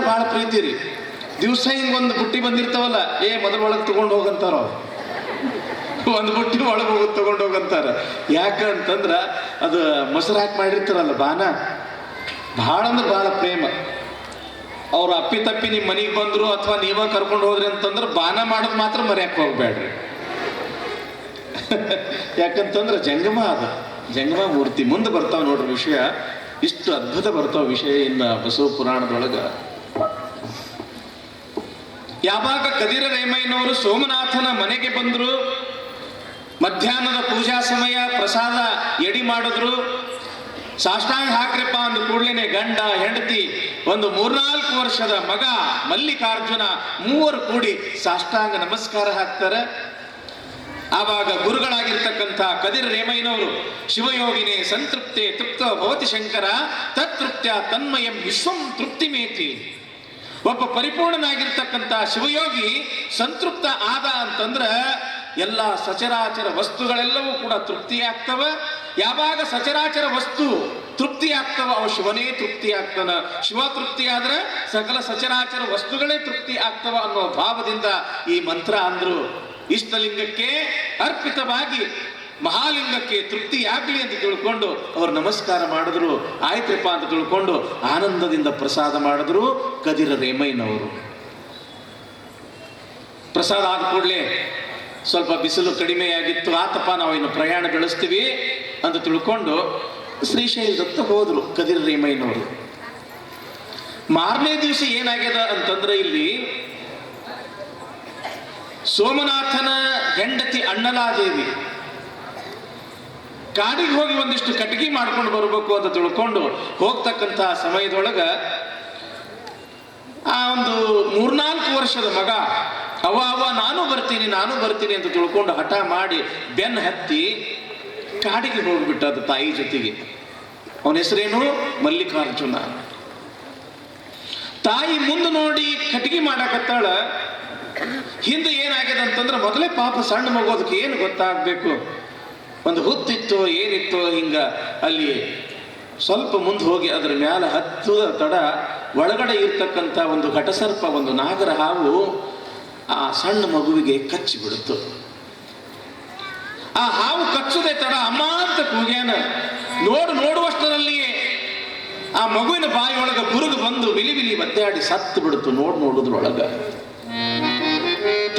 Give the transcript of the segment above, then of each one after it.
ಬಹಳ ಪ್ರೀತಿ ರೀ. ದಿವಸ ಹಿಂಗೊಂದು ಬುಟ್ಟಿ ಬಂದಿರ್ತಾವಲ್ಲ, ಮೊದಲು ಒಳಗೆ ತಗೊಂಡು ಹೋಗಂತಾರ, ಒಂದು ಬುಟ್ಟಿ ಒಳಗೆ ಹೋಗಿ ತಗೊಂಡು ಹೋಗಂತಾರ. ಯಾಕಂತಂದ್ರ ಅದು ಮೊಸರು ಹಾಕಿ ಮಾಡಿರ್ತಾರಲ್ಲ ಬಾನ, ಭಾಳ ಅಂದ್ರೆ ಭಾಳ ಪ್ರೇಮ. ಅವ್ರು ಅಪ್ಪಿ ತಪ್ಪಿ ನಿಮ್ಮ ಮನೆಗೆ ಬಂದ್ರು ಅಥವಾ ನೀವ ಕರ್ಕೊಂಡು ಹೋದ್ರಿ ಅಂತಂದ್ರೆ ಬಾನ ಮಾಡೋದು ಮಾತ್ರ ಮರ್ಯಾಕೆ ಹೋಗ್ಬೇಡ್ರಿ. ಯಾಕಂತಂದ್ರೆ ಜಂಗಮ ಜಂಗಮ ಮೂರ್ತಿ ಮುಂದೆ ಬರ್ತಾವ ನೋಡ್ರಿ ವಿಷಯ. ಇಷ್ಟು ಅದ್ಭುತ ಬರ್ತಾವ ವಿಷಯ ಇನ್ನ ಬಸವ ಪುರಾಣದೊಳಗ. ಯಾವಾಗ ಕದಿರ ರೇಮಯ್ಯನವರು ಸೋಮನಾಥನ ಮನೆಗೆ ಬಂದ್ರು, ಮಧ್ಯಾಹ್ನದ ಪೂಜಾ ಸಮಯ, ಪ್ರಸಾದ ಎಡಿ ಮಾಡಿದ್ರು. ಸಾಷ್ಟಾಂಗ ಹಾಕ್ರಪ್ಪ ಅಂದ ಕೂಡ್ಲೇನೆ ಗಂಡ ಹೆಂಡತಿ ಒಂದು 3-4 ವರ್ಷದ ಮಗ ಮಲ್ಲಿಕಾರ್ಜುನ ಮೂವರು ಕೂಡಿ ಸಾಷ್ಟಾಂಗ ನಮಸ್ಕಾರ ಹಾಕ್ತಾರೆ. ಆವಾಗ ಗುರುಗಳಾಗಿರ್ತಕ್ಕಂಥ ಕದಿರ ರೇಮಯ್ಯನವರು ಶಿವಯೋಗಿನೇ ಸಂತೃಪ್ತೆ ತೃಪ್ತ ಭವತಿ ಶಂಕರ ತತ್ತೃಪ್ತ್ಯ ತನ್ಮಯಂ ವಿಶ್ವಂ ತೃಪ್ತಿಮೇತಿ. ಒಬ್ಬ ಪರಿಪೂರ್ಣನಾಗಿರ್ತಕ್ಕಂಥ ಶಿವಯೋಗಿ ಸಂತೃಪ್ತ ಆದ ಅಂತಂದ್ರ ಎಲ್ಲ ಸಚರಾಚರ ವಸ್ತುಗಳೆಲ್ಲವೂ ಕೂಡ ತೃಪ್ತಿಯಾಗ್ತವ. ಯಾವಾಗ ಸಚರಾಚರ ವಸ್ತು ತೃಪ್ತಿಯಾಗ್ತವ ಅವ ಶಿವನೇ ತೃಪ್ತಿಯಾಗ್ತಾನ. ಶಿವ ತೃಪ್ತಿ ಆದ್ರೆ ಸಕಲ ಸಚರಾಚರ ವಸ್ತುಗಳೇ ತೃಪ್ತಿ ಆಗ್ತವ ಅನ್ನೋ ಭಾವದಿಂದ ಈ ಮಂತ್ರ ಅಂದ್ರು. ಇಷ್ಟಲಿಂಗಕ್ಕೆ ಅರ್ಪಿತವಾಗಿ ಮಹಾಲಿಂಗಕ್ಕೆ ತೃಪ್ತಿಯಾಗಲಿ ಅಂತ ತಿಳ್ಕೊಂಡು ಅವ್ರು ನಮಸ್ಕಾರ ಮಾಡಿದ್ರು. ಆಯ್ತ್ರಪ್ಪ ಅಂತ ತಿಳ್ಕೊಂಡು ಆನಂದದಿಂದ ಪ್ರಸಾದ ಮಾಡಿದ್ರು ಕದಿರ ರೇಮಯ್ಯನವರು. ಪ್ರಸಾದ ಆದ ಕೂಡಲೇ ಸ್ವಲ್ಪ ಬಿಸಿಲು ಕಡಿಮೆಯಾಗಿತ್ತು, ಆತಪ್ಪ ನಾವು ಇನ್ನು ಪ್ರಯಾಣ ಬೆಳೆಸ್ತೀವಿ ಅಂತ ತಿಳ್ಕೊಂಡು ಶ್ರೀಶೈಲದತ್ತ ಹೋದ್ರು ಕದಿರ ರೇಮಯ್ಯನವರು. ಮಾರನೇ ದಿವಸ ಏನಾಗ್ಯದ ಅಂತಂದ್ರೆ ಇಲ್ಲಿ ಸೋಮನಾಥನ ಹೆಂಡತಿ ಅಣ್ಣಲಾದೇವಿ ಕಾಡಿಗೆ ಹೋಗಿ ಒಂದಿಷ್ಟು ಕಟ್ಟಿಗೆ ಮಾಡ್ಕೊಂಡು ಬರಬೇಕು ಅಂತ ತಿಳ್ಕೊಂಡು ಹೋಗ್ತಕ್ಕಂಥ ಸಮಯದೊಳಗ ಆ ಒಂದು 3-4 ವರ್ಷದ ಮಗ ಅವ ನಾನು ಬರ್ತೀನಿ ಅಂತ ತಿಳ್ಕೊಂಡು ಹಠ ಮಾಡಿ ಬೆನ್ನು ಹತ್ತಿ ಕಾಡಿಗೆ ಹೋಗ್ಬಿಟ್ಟ ಅದು ತಾಯಿ ಜೊತೆಗೆ. ಅವನ ಹೆಸರೇನು ಮಲ್ಲಿಕಾರ್ಜುನ. ತಾಯಿ ಮುಂದೆ ನೋಡಿ ಕಟ್ಟಿಗೆ ಮಾಡಾಕತ್ತಾಳ. ಹಿಂದೆ ಏನಾಗಿದೆ ಅಂತಂದ್ರೆ ಮೊದಲೇ ಪಾಪ ಸಣ್ಣ ಮಗು, ಅದಕ್ಕೆ ಏನು ಗೊತ್ತಾಗ್ಬೇಕು, ಒಂದು ಹುತ್ತಿತ್ತೋ ಏನಿತ್ತೋ ಹಿಂಗ ಅಲ್ಲಿ ಸ್ವಲ್ಪ ಮುಂದೆ ಹೋಗಿ ಅದ್ರ ಮ್ಯಾಲ ಹತ್ತದ ತಡ ಒಳಗಡೆ ಇರ್ತಕ್ಕಂಥ ಒಂದು ಘಟಸರ್ಪ, ಒಂದು ನಾಗರ ಹಾವು ಆ ಸಣ್ಣ ಮಗುವಿಗೆ ಕಚ್ಚಿ ಬಿಡುತ್ತು. ಆ ಹಾವು ಕಚ್ಚದೆ ತಡ ಅಮ್ಮ ಅಂತ ಕೂಗ್ಯಾನ. ನೋಡುವಷ್ಟರಲ್ಲಿಯೇ ಆ ಮಗುವಿನ ಬಾಯಿಯೊಳಗ ಬುರುಗು ಬಂದು ಬಿಲಿ ಒದ್ದಾಡಿ ಸತ್ತು ಬಿಡುತ್ತು. ನೋಡುದ್ರೊಳಗ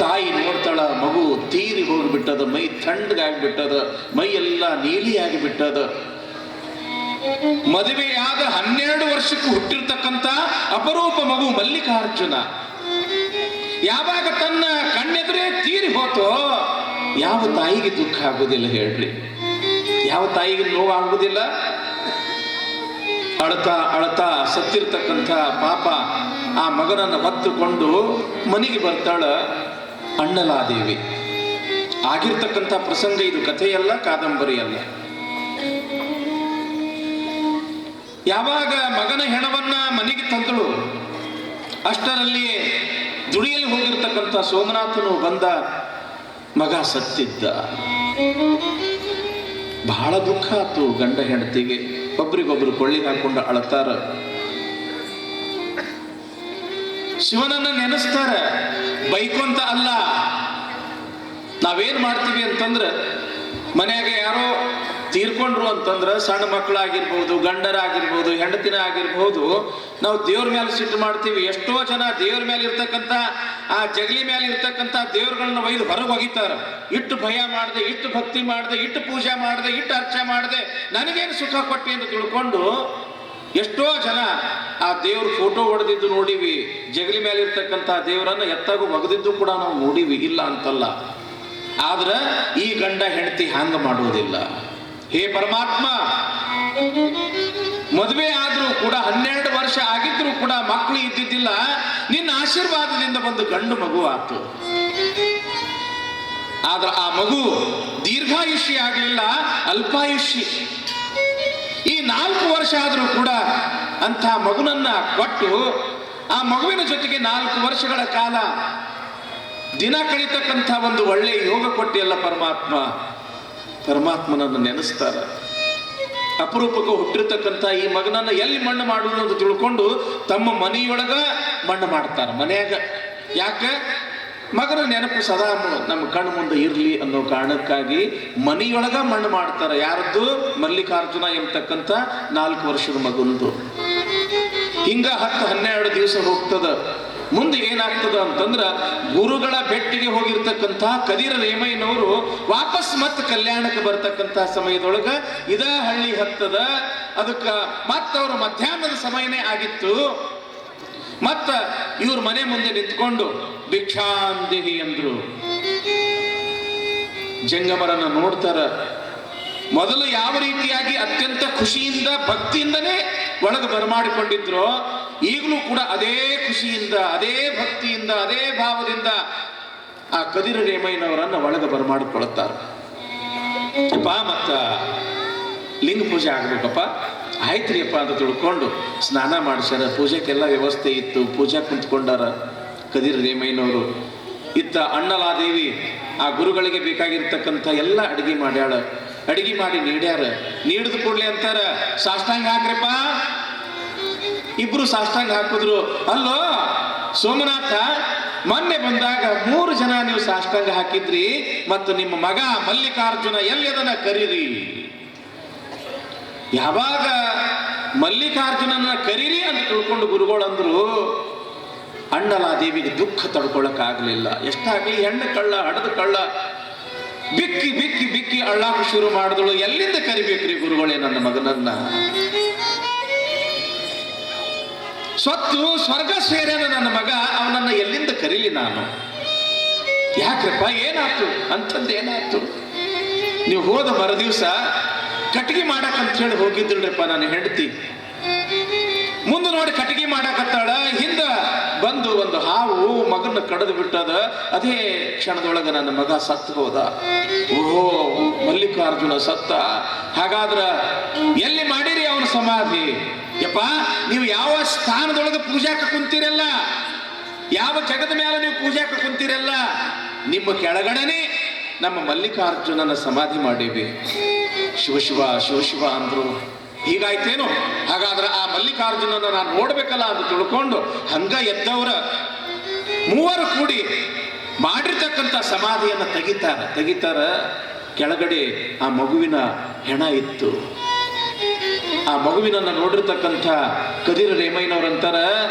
ತಾಯಿ ನೋಡ್ತಾಳ, ಮಗು ತೀರಿ ಹೋಗಿಬಿಟ್ಟದ, ಮೈ ತಣ್ಣಗಾಗ್ಬಿಟ್ಟದ, ಮೈ ಎಲ್ಲ ನೀಲಿ ಆಗಿಬಿಟ್ಟದ. ಮದುವೆಯಾದ 12 ವರ್ಷಕ್ಕೂ ಹುಟ್ಟಿರ್ತಕ್ಕಂಥ ಅಪರೂಪ ಮಗು ಮಲ್ಲಿಕಾರ್ಜುನ ಯಾವಾಗ ತನ್ನ ಕಣ್ಣೆದುರೇ ತೀರಿ ಹೋತೋ, ಯಾವ ತಾಯಿಗೆ ದುಃಖ ಆಗುದಿಲ್ಲ ಹೇಳ್ರಿ? ಯಾವ ತಾಯಿಗೆ ನೋವು ಆಗುದಿಲ್ಲ? ಅಳತಾ ಸತ್ತಿರ್ತಕ್ಕಂಥ ಪಾಪ ಆ ಮಗನನ್ನು ಹೊತ್ತುಕೊಂಡು ಮನೆಗೆ ಬರ್ತಾಳ ಅಣ್ಣಲಾದೇವಿ. ಆಗಿರ್ತಕ್ಕಂಥ ಪ್ರಸಂಗ ಇದು, ಕಥೆಯಲ್ಲ, ಕಾದಂಬರಿಯಲ್ಲ. ಯಾವಾಗ ಮಗನ ಹೆಣವನ್ನ ಮನೆಗೆ ತಂದಳು, ಅಷ್ಟರಲ್ಲಿಯೇ ದುಡಿಯಲ್ಲಿ ಹೋಗಿರ್ತಕ್ಕಂಥ ಸೋಮನಾಥನು ಬಂದ, ಮಗ ಸತ್ತಿದ್ದ. ಬಹಳ ದುಃಖ ಆಯ್ತು ಗಂಡ ಹೆಂಡತಿಗೆ. ಒಬ್ರಿಗೊಬ್ರು ಕೊಳ್ಳಿಗೆ ಹಾಕೊಂಡು ಅಳತಾರ, ಶಿವನನ್ನ ನೆನೆಸ್ತಾರ. ಬೈಕೊಂತ ಅಲ್ಲ. ನಾವೇನ್ ಮಾಡ್ತೀವಿ ಅಂತಂದ್ರ, ಮನ್ಯಾಗ ಯಾರೋ ತೀರ್ಕೊಂಡ್ರು ಅಂತಂದ್ರ ಸಣ್ಣ ಮಕ್ಕಳಾಗಿರ್ಬೋದು, ಗಂಡರಾಗಿರ್ಬೋದು, ಹೆಂಡತಿನ ಆಗಿರ್ಬೋದು, ನಾವು ದೇವ್ರ ಮೇಲೆ ಸಿಟ್ಟು ಮಾಡ್ತೀವಿ. ಎಷ್ಟೋ ಜನ ದೇವ್ರ ಮೇಲೆ ಇರ್ತಕ್ಕಂಥ ಆ ಜಗಲಿ ಮೇಲೆ ಇರ್ತಕ್ಕಂಥ ದೇವ್ರಗಳನ್ನ ಒಯ್ದು ಹೊರಗೆ ಒಗಿತಾರ. ಇಟ್ಟು ಭಯ ಮಾಡದೆ, ಇಟ್ಟು ಭಕ್ತಿ ಮಾಡದೆ, ಇಟ್ಟು ಪೂಜೆ ಮಾಡದೆ, ಇಟ್ಟು ಅರ್ಚನೆ ಮಾಡದೆ ನನಗೇನು ಸುಖ ಕೊಟ್ಟಿ ಅಂತ ತಿಳ್ಕೊಂಡು ಎಷ್ಟೋ ಜನ ಆ ದೇವ್ರ ಫೋಟೋ ಹೊಡೆದಿದ್ದು ನೋಡಿವಿ. ಜಗಲಿ ಮೇಲೆ ಇರ್ತಕ್ಕಂಥ ದೇವರನ್ನ ಎತ್ತಾಗೂ ಒಗದಿದ್ದು ಕೂಡ ನಾವು ನೋಡಿವಿ, ಇಲ್ಲ ಅಂತಲ್ಲ. ಆದ್ರ ಈ ಗಂಡ ಹೆಂಡತಿ ಹಂಗ ಮಾಡುವುದಿಲ್ಲ. ಹೇ ಪರಮಾತ್ಮ, ಮದುವೆ ಆದ್ರೂ ಕೂಡ 12 ವರ್ಷ ಆಗಿದ್ರು ಕೂಡ ಮಕ್ಕಳು ಇದ್ದಿದ್ದಿಲ್ಲ, ನಿನ್ನ ಆಶೀರ್ವಾದದಿಂದ ಒಂದು ಗಂಡು ಮಗು ಆತು. ಆದ್ರ ಆ ಮಗು ದೀರ್ಘಾಯುಷಿ ಆಗಲಿಲ್ಲ, ಅಲ್ಪಾಯುಷಿ. ಈ 4 ವರ್ಷ ಆದ್ರೂ ಕೂಡ ಅಂಥ ಮಗುನನ್ನ ಕೊಟ್ಟು ಆ ಮಗುವಿನ ಜೊತೆಗೆ 4 ವರ್ಷಗಳ ಕಾಲ ದಿನ ಕಳೀತಕ್ಕಂಥ ಒಂದು ಒಳ್ಳೆಯ ಯೋಗ ಕೊಟ್ಟಿಯಲ್ಲ ಪರಮಾತ್ಮ. ಪರಮಾತ್ಮನನ್ನು ನೆನೆಸ್ತಾರ. ಅಪರೂಪಕ್ಕೆ ಹುಟ್ಟಿರ್ತಕ್ಕಂಥ ಈ ಮಗನನ್ನ ಎಲ್ಲಿ ಮಣ್ಣು ಮಾಡುವುದು ಅಂತ ತಿಳ್ಕೊಂಡು ತಮ್ಮ ಮನೆಯೊಳಗ ಮಣ್ಣು ಮಾಡ್ತಾರೆ. ಮನೆಯಾಗ ಯಾಕೆ? ಮಗನ ನೆನಪು ಸದಾ ನಮ್ಮ ಕಣ್ಣು ಮುಂದೆ ಇರಲಿ ಅನ್ನೋ ಕಾರಣಕ್ಕಾಗಿ ಮನೆಯೊಳಗ ಮಣ್ಣು ಮಾಡ್ತಾರೆ. ಯಾರದ್ದು? ಮಲ್ಲಿಕಾರ್ಜುನ ಎಂಬತಕ್ಕಂಥ 4 ವರ್ಷದ ಮಗಂದು. ಹಿಂಗ 10-12 ದಿವಸ ಹೋಗ್ತದ. ಮುಂದೆ ಏನಾಗ್ತದ ಅಂತಂದ್ರ ಗುರುಗಳ ಭೇಟಿಗೆ ಹೋಗಿರ್ತಕ್ಕಂಥ ಕದಿರ ರೇಮಯ್ಯನವರು ವಾಪಸ್ ಮತ್ತೆ ಕಲ್ಯಾಣಕ್ಕೆ ಬರ್ತಕ್ಕಂಥ ಸಮಯದೊಳಗ ಇದ ಹಳ್ಳಿ ಹತ್ತದ. ಅದಕ್ಕ ಮತ್ತವ್ರ ಮಧ್ಯಾಹ್ನದ ಸಮಯನೇ ಆಗಿತ್ತು. ಮತ್ತ ಇವ್ರ ಮನೆ ಮುಂದೆ ನಿಂತ್ಕೊಂಡು ಭಿಕ್ಷಾಂದೇಹಿ ಅಂದ್ರು. ಜಂಗಮರನ್ನ ನೋಡ್ತಾರ. ಮೊದಲು ಯಾವ ರೀತಿಯಾಗಿ ಅತ್ಯಂತ ಖುಷಿಯಿಂದ ಭಕ್ತಿಯಿಂದನೇ ಒಳಗೆ ಬರಮಾಡಿಕೊಂಡಿದ್ರು, ಈಗಲೂ ಕೂಡ ಅದೇ ಖುಷಿಯಿಂದ, ಅದೇ ಭಕ್ತಿಯಿಂದ, ಅದೇ ಭಾವದಿಂದ ಆ ಕದಿರ ರೇಮಯ್ಯನವರನ್ನ ಒಳಗೆ ಬರಮಾಡಿಕೊಳ್ತಾರೆ. ಅಪ್ಪ ಮತ್ತ ಲಿಂಗ ಪೂಜೆ ಆಗ್ಬೇಕಪ್ಪ. ಆಯ್ತ್ರಿ ಅಪ್ಪ ಅಂತ ತಿಳ್ಕೊಂಡು ಸ್ನಾನ ಮಾಡಿಸ್ಯಾರ. ಪೂಜೆಗೆಲ್ಲ ವ್ಯವಸ್ಥೆ ಇತ್ತು. ಪೂಜೆ ಕುಂತ್ಕೊಂಡಾರ ಕದಿರ ರೇಮಯ್ಯನವರು. ಇತ್ತ ಅಣ್ಣಲಾದೇವಿ ಆ ಗುರುಗಳಿಗೆ ಬೇಕಾಗಿರ್ತಕ್ಕಂಥ ಎಲ್ಲ ಅಡಿಗೆ ಮಾಡ್ಯಾಳ. ಅಡಿಗೆ ಮಾಡಿ ನೀಡ್ಯಾರ. ನೀಡಿದ ಕೂಡ್ಲೆ ಅಂತಾರ, ಸಾಷ್ಟಾಂಗ ಹಾಕ್ರಪ್ಪ. ಇಬ್ರು ಸಾಷ್ಟಾಂಗ ಹಾಕಿದ್ರು. ಅಲ್ಲೋ ಸೋಮನಾಥ, ಮೊನ್ನೆ ಬಂದಾಗ 3 ಜನ ನೀವು ಸಾಷ್ಟಾಂಗ ಹಾಕಿದ್ರಿ, ಮತ್ತು ನಿಮ್ಮ ಮಗ ಮಲ್ಲಿಕಾರ್ಜುನ ಎಲ್ಲಿದನ ಕರೀರಿ. ಯಾವಾಗ ಮಲ್ಲಿಕಾರ್ಜುನನ್ನ ಕರೀರಿ ಅಂತ ತಿಳ್ಕೊಂಡು ಗುರುಗಳು ಅಂದ್ರು, ಅಣ್ಣಲಾದೇವಿಗೆ ದುಃಖ ತಡ್ಕೊಳಕ್ಕಾಗಲಿಲ್ಲ. ಎಷ್ಟಾಗಲಿ ಹೆಣ್ಣು ಕಳ್ಳ, ಹಡದ ಕಳ್ಳ, ಬಿಕ್ಕಿ ಬಿಕ್ಕಿ ಬಿಕ್ಕಿ ಅಳ್ಳಾಕ ಶುರು ಮಾಡಿದಳು. ಎಲ್ಲಿಂದ ಕರಿಬೇಕ್ರಿ ಗುರುಗಳೇ ನನ್ನ ಮಗನನ್ನ? ಸ್ವತ್ತು ಸ್ವರ್ಗ ಸೇರ್ಯಾನ ನನ್ನ ಮಗ, ಅವನನ್ನ ಎಲ್ಲಿಂದ ಕರೀಲಿ ನಾನು? ಯಾಕ್ರಪ್ಪ ಏನಾಯ್ತು? ಅಂಥದ್ದೇನಾಯ್ತು? ನೀವು ಹೋದ ಮರುದಿವಸ ಕಟ್ಟಿಗೆ ಮಾಡಕ್ಕಂತ ಹೇಳಿ ಹೋಗಿದ್ದಳ್ರಪ್ಪ ನನ್ನ ಹೆಂಡತಿ. ಮುಂದೆ ನೋಡಿ ಕಟ್ಟಿಗೆ ಮಾಡಕತ್ತಾಳ. ಹಿಂದ ಬಂದು ಒಂದು ಹಾವು ಮಗನ ಕಡಿದು ಬಿಟ್ಟದ. ಅದೇ ಕ್ಷಣದೊಳಗ ನನ್ನ ಮಗ ಸತ್ತು ಹೋದ. ಓಹೋ, ಮಲ್ಲಿಕಾರ್ಜುನ ಸತ್ತ. ಹಾಗಾದ್ರ ಎಲ್ಲಿ ಮಾಡಿರಿ ಅವನ ಸಮಾಧಿ? ಯಪ್ಪ, ನೀವು ಯಾವ ಸ್ಥಾನದೊಳಗೆ ಪೂಜಾಕ ಕುಂತಿರಲ್ಲ, ಯಾವ ಜಗದ ಮೇಲೆ ನೀವು ಪೂಜಾಕ ಕುಂತಿರಲ್ಲ, ನಿಮ್ಮ ಕೆಳಗಡೆನೆ ನಮ್ಮ ಮಲ್ಲಿಕಾರ್ಜುನನ ಸಮಾಧಿ ಮಾಡೀವಿ. ಶಿವಶಿವ ಶಿವಶಿವ ಅಂದ್ರು. ಹೀಗಾಯ್ತೇನು? ಹಾಗಾದ್ರೆ ಆ ಮಲ್ಲಿಕಾರ್ಜುನನ ನಾನು ನೋಡ್ಬೇಕಲ್ಲ ಅಂತ ತಿಳ್ಕೊಂಡು ಹಂಗ ಎದ್ದವರ 3 ಕೂಡಿ ಮಾಡಿರ್ತಕ್ಕಂಥ ಸಮಾಧಿಯನ್ನ ತೆಗಿತಾರ. ಕೆಳಗಡೆ ಆ ಮಗುವಿನ ಹೆಣ ಇತ್ತು. ಆ ಮಗುವಿನನ್ನ ನೋಡಿರ್ತಕ್ಕಂಥ ಕದಿರ ರೇಮಯ್ಯನವರಂತಾರ,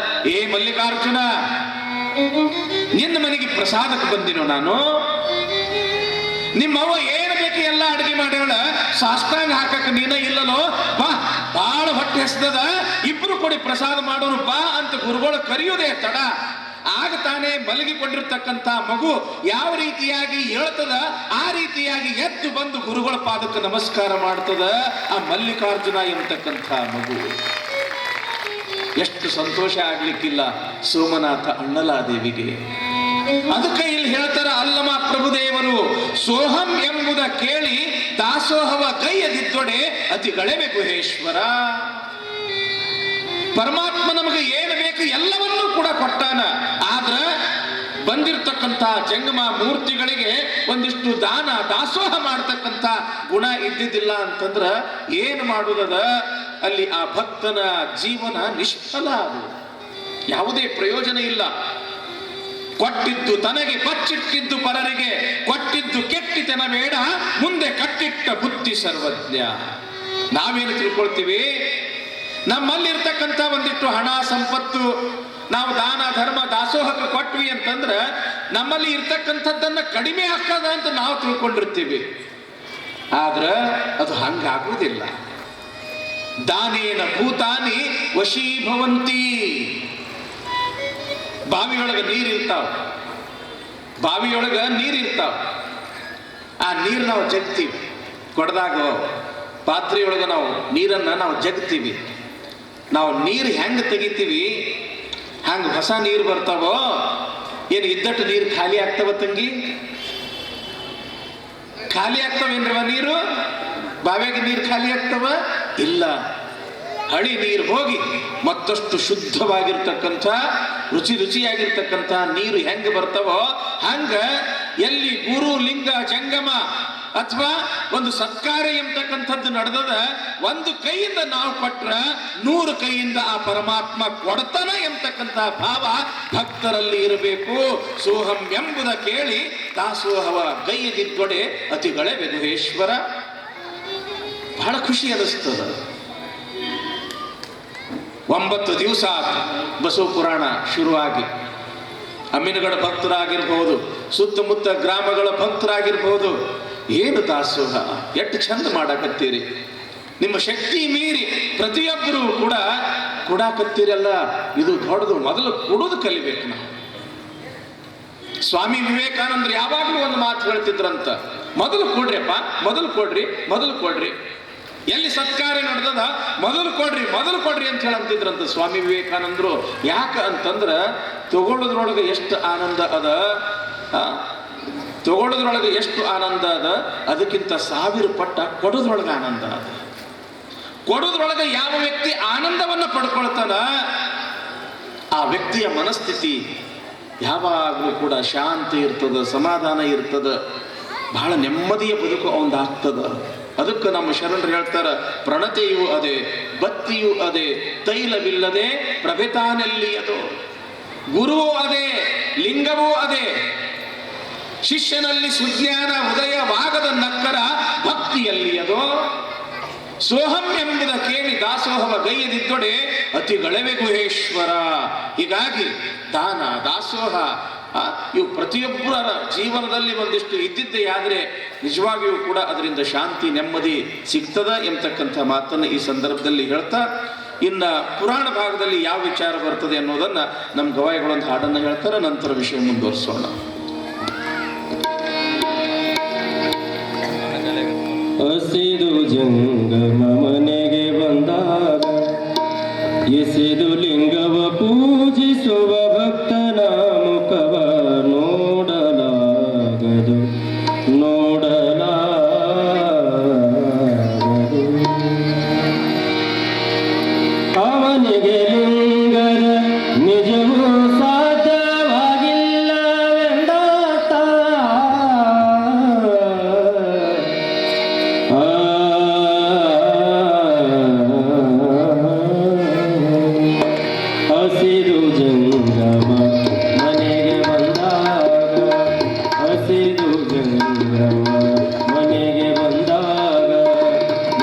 ಏ ಮಲ್ಲಿಕಾರ್ಜುನ, ನಿನ್ನ ಮನೆಗೆ ಪ್ರಸಾದಕ್ಕೆ ಬಂದಿನೋ ನಾನು. ನಿಮ್ಮವ್ವ ಏನು ಬೇಕು ಎಲ್ಲ ಅಡಿಗೆ ಮಾಡ್ಯಾಳ, ಸಾಷ್ಟಾಂಗ ಹಾಕಕ್ಕ ನೀನ ಇಲ್ಲಲೋ, ಬಾ, ಬಾಳ ಹೊಟ್ಟೆ ಹಸ್ದದ, ಇಬ್ರು ಕೊಡಿ ಪ್ರಸಾದ ಮಾಡೋನು ಬಾ ಅಂತ ಗುರುಗಳು ಕರೆಯುವುದೇ ತಡ. ಆಗ ತಾನೇ ಮಲಗಿಕೊಂಡಿರ್ತಕ್ಕಂಥ ಮಗು ಯಾವ ರೀತಿಯಾಗಿ ಹೇಳ್ತದ, ಆ ರೀತಿಯಾಗಿ ಎದ್ದು ಬಂದು ಗುರುಗಳ ಪಾದಕ್ಕೆ ನಮಸ್ಕಾರ ಮಾಡ್ತದ ಆ ಮಲ್ಲಿಕಾರ್ಜುನ ಎಂಬತಕ್ಕಂಥ ಮಗು. ಎಷ್ಟು ಸಂತೋಷ ಆಗ್ಲಿಕ್ಕಿಲ್ಲ ಸೋಮನಾಥ ಅಣ್ಣಲಾದೇವಿಗೆ. ಅದಕ್ಕೆ ಇಲ್ಲಿ ಹೇಳ್ತಾರ ಅಲ್ಲಮ ಪ್ರಭುದೇವರು, ಸೋಹಂ ಎಂಬುದ ಕೇಳಿ ದಾಸೋಹವ ಕೈಯದಿದ್ದೊಡೆ ಅತಿ ಗಳೆವೆ ಗುಹೇಶ್ವರ. ಪರಮಾತ್ಮ ನಮಗೆ ಏನು ಬೇಕು ಎಲ್ಲವನ್ನೂ ಕೂಡ ಕೊಟ್ಟಾನ. ಆದ್ರ ಬಂದಿರತಕ್ಕಂಥ ಜಂಗಮ ಮೂರ್ತಿಗಳಿಗೆ ಒಂದಿಷ್ಟು ದಾನ ದಾಸೋಹ ಮಾಡತಕ್ಕಂಥ ಗುಣ ಇದ್ದಿದ್ದಿಲ್ಲ ಅಂತಂದ್ರ ಏನು ಮಾಡುವುದದ? ಅಲ್ಲಿ ಆ ಭಕ್ತನ ಜೀವನ ನಿಷ್ಫಲ, ಅದು ಯಾವುದೇ ಪ್ರಯೋಜನ ಇಲ್ಲ. ಕೊಟ್ಟಿದ್ದು ತನಗೆ, ಬಚ್ಚಿಟ್ಟಿದ್ದು ಪರರಿಗೆ, ಕೊಟ್ಟಿದ್ದು ಕೆಟ್ಟಿತನ ಬೇಡ, ಮುಂದೆ ಕಟ್ಟಿಟ್ಟ ಬುದ್ಧಿ ಸರ್ವಜ್ಞ. ನಾವೇನು ತಿಳ್ಕೊಳ್ತೀವಿ? ನಮ್ಮಲ್ಲಿರ್ತಕ್ಕಂಥ ಒಂದಿಟ್ಟು ಹಣ ಸಂಪತ್ತು ನಾವು ದಾನ ಧರ್ಮ ದಾಸೋಹಕ್ಕೆ ಕೊಟ್ವಿ ಅಂತಂದ್ರ ನಮ್ಮಲ್ಲಿ ಇರ್ತಕ್ಕಂಥದ್ದನ್ನ ಕಡಿಮೆ ಆಗ್ತದ ಅಂತ ನಾವು ತಿಳ್ಕೊಂಡಿರ್ತೀವಿ. ಆದ್ರ ಅದು ಹಂಗಾಗುವುದಿಲ್ಲ. ದಾನೇನ ಭೂತಾನಿ ವಶೀಭವಂತಿ. ಬಾವಿಯೊಳಗ ನೀರಿರ್ತಾವ, ಬಾವಿಯೊಳಗ ನೀರಿರ್ತಾವ. ಆ ನೀರು ನಾವು ಜಗ್ತೀವಿ. ಕೊಡದಾಗ ಪಾತ್ರೆಯೊಳಗ ನಾವು ನೀರನ್ನ ನಾವು ಜಗ್ತೀವಿ. ನಾವು ನೀರು ಹೆಂಗ್ ತೆಗಿತೀವಿ ಹಂಗ ಹೊಸ ನೀರು ಬರ್ತಾವೋ? ಏನು ಇದ್ದಟ್ಟು ನೀರು ಖಾಲಿ ಆಗ್ತಾವ ತಂಗಿ? ಖಾಲಿ ಆಗ್ತಾವೇನ್ರವ ನೀರು? ಬಾವಿಯಾಗ ನೀರು ಖಾಲಿ ಆಗ್ತಾವ? ಇಲ್ಲ. ಹಳಿ ನೀರು ಹೋಗಿ ಮತ್ತಷ್ಟು ಶುದ್ಧವಾಗಿರ್ತಕ್ಕಂಥ ರುಚಿಯಾಗಿರ್ತಕ್ಕಂಥ ನೀರು ಹೆಂಗ ಬರ್ತಾವೋ ಹಂಗ ಎಲ್ಲಿ ಗುರು ಲಿಂಗ ಜಂಗಮ ಅಥವಾ ಒಂದು ಸತ್ಕಾರ ಎಂಬತಕ್ಕಂಥದ್ದು ನಡೆದದ, ಒಂದು ಕೈಯಿಂದ ನಾವು ಕೊಟ್ರ 100 ಕೈಯಿಂದ ಆ ಪರಮಾತ್ಮ ಕೊಡ್ತಾನ ಎಂಬತಕ್ಕಂಥ ಭಾವ ಭಕ್ತರಲ್ಲಿ ಇರಬೇಕು. ಸೋಹಂ ಎಂಬುದ ಕೇಳಿ ದಾಸೋಹವ ಗೈಯದಿದ್ದೊಡೆ ಅತಿಗಳೇ ವೆಗುಹೇಶ್ವರ. ಬಹಳ ಖುಷಿ ಅನಿಸ್ತದ. 9 ದಿವಸ ಬಸವ ಪುರಾಣ ಶುರುವಾಗಿ ಅಮ್ಮಿನಗಡ ಭಕ್ತರಾಗಿರ್ಬಹುದು, ಸುತ್ತಮುತ್ತ ಗ್ರಾಮಗಳ ಭಕ್ತರಾಗಿರ್ಬಹುದು, ಏನು ದಾಸೋಹ ಎಷ್ಟು ಚಂದ ಮಾಡಕತ್ತೀರಿ. ನಿಮ್ಮ ಶಕ್ತಿ ಮೀರಿ ಪ್ರತಿಯೊಬ್ಬರು ಕೂಡ ಕೊಡಾಕತ್ತೀರಲ್ಲ, ಇದು ದೊಡ್ಡದು. ಮೊದಲು ಕೊಡೋದು ಕಲಿಬೇಕು ನಾವು. ಸ್ವಾಮಿ ವಿವೇಕಾನಂದರು ಯಾವಾಗಲೂ ಒಂದು ಮಾತು ಹೇಳ್ತಿದ್ರಂತ, ಮೊದಲು ಕೊಡ್ರಿಯಪ್ಪ, ಮೊದಲು ಕೊಡ್ರಿ, ಮೊದಲು ಕೊಡ್ರಿ. ಎಲ್ಲಿ ಸತ್ಕಾರ ನಡೆದದ ಮೊದಲು ಕೊಡ್ರಿ ಅಂತ ಹೇಳಂತಿದ್ರಂತ ಸ್ವಾಮಿ ವಿವೇಕಾನಂದರು. ಯಾಕ ಅಂತಂದ್ರ ತಗೊಳ್ಳೋದ್ರೊಳಗೆ ಎಷ್ಟು ಆನಂದ ಅದ, ತಗೊಳ್ಳೋದ್ರೊಳಗೆ ಎಷ್ಟು ಆನಂದ ಅದ, ಅದಕ್ಕಿಂತ 1000 ಪಟ್ಟ ಕೊಡೋದ್ರೊಳಗೆ ಆನಂದ ಅದ. ಕೊಡೋದ್ರೊಳಗೆ ಯಾವ ವ್ಯಕ್ತಿ ಆನಂದವನ್ನ ಪಡ್ಕೊಳ್ತಾನ ಆ ವ್ಯಕ್ತಿಯ ಮನಸ್ಥಿತಿ ಯಾವಾಗಲೂ ಕೂಡ ಶಾಂತಿ ಇರ್ತದ, ಸಮಾಧಾನ ಇರ್ತದ, ಬಹಳ ನೆಮ್ಮದಿಯ ಬದುಕು ಅವಂದಾಗ್ತದ. ಅದಕ್ಕೆ ನಮ್ಮ ಶರಣರು ಹೇಳ್ತಾರ, ಪ್ರಣತೆಯೂ ಅದೇ, ಬತ್ತಿಯೂ ಅದೇ, ತೈಲವಿಲ್ಲದೆ ಪ್ರಭೆತಾನೆಲ್ಲಿ ಅದು. ಗುರುವೂ ಅದೇ, ಲಿಂಗವೂ ಅದೇ. ಶಿಷ್ಯನಲ್ಲಿ ಸುಜ್ಞಾನ ಉದಯವಾಗದ ನಕ್ಕರ ಭಕ್ತಿಯಲ್ಲಿ ಅದು. ಸೋಹಂ ಎಂಬುದ ಕೇಳಿ ದಾಸೋಹವ ಗೈಯದಿದ್ದೊಡೆ ಅತಿಗಳವೆ ಗುಹೇಶ್ವರ. ಹೀಗಾಗಿ ದಾನ, ದಾಸೋಹ ಇವು ಪ್ರತಿಯೊಬ್ಬರ ಜೀವನದಲ್ಲಿ ಒಂದಿಷ್ಟು ಇದ್ದಿದ್ದೇ ಆದರೆ ನಿಜವಾಗಿಯೂ ಕೂಡ ಅದರಿಂದ ಶಾಂತಿ, ನೆಮ್ಮದಿ ಸಿಗ್ತದ ಎಂಬತಕ್ಕಂಥ ಮಾತನ್ನು ಈ ಸಂದರ್ಭದಲ್ಲಿ ಹೇಳ್ತಾ, ಇನ್ನ ಪುರಾಣ ಭಾಗದಲ್ಲಿ ಯಾವ ವಿಚಾರ ಬರ್ತದೆ ಅನ್ನೋದನ್ನ ನಮ್ಮ ಗವಾಯಿಗಳೊಂದು ಹಾಡನ್ನು ಹೇಳ್ತಾರೆ. ನಂತರ ವಿಷಯ ಮುಂದುವರಿಸೋಣ. ಹಸಿದು ಜಂಗಮ ಮನೆಗೆ ಬಂದಾಗ ಎಸೆದು ಲಿಂಗವ ಪೂಜಿಸುವ ಭಕ್ತನ ಮುಖವ ನೋಡಲಾಗದು, ನೋಡಲಾಗದು. ಅವನಿಗೆ ಲಿಂಗದ ನಿಜವೂ ಸಾಧ್ಯವಾಗಿಲ್ಲವೆಂದಾತ. ಹಸಿದು ಜಂಗಮ ಮನೆಗೆ ಬಂದಾಗ, ಹಸಿದು ಜಂಗಮ ಮನೆಗೆ ಬಂದಾಗ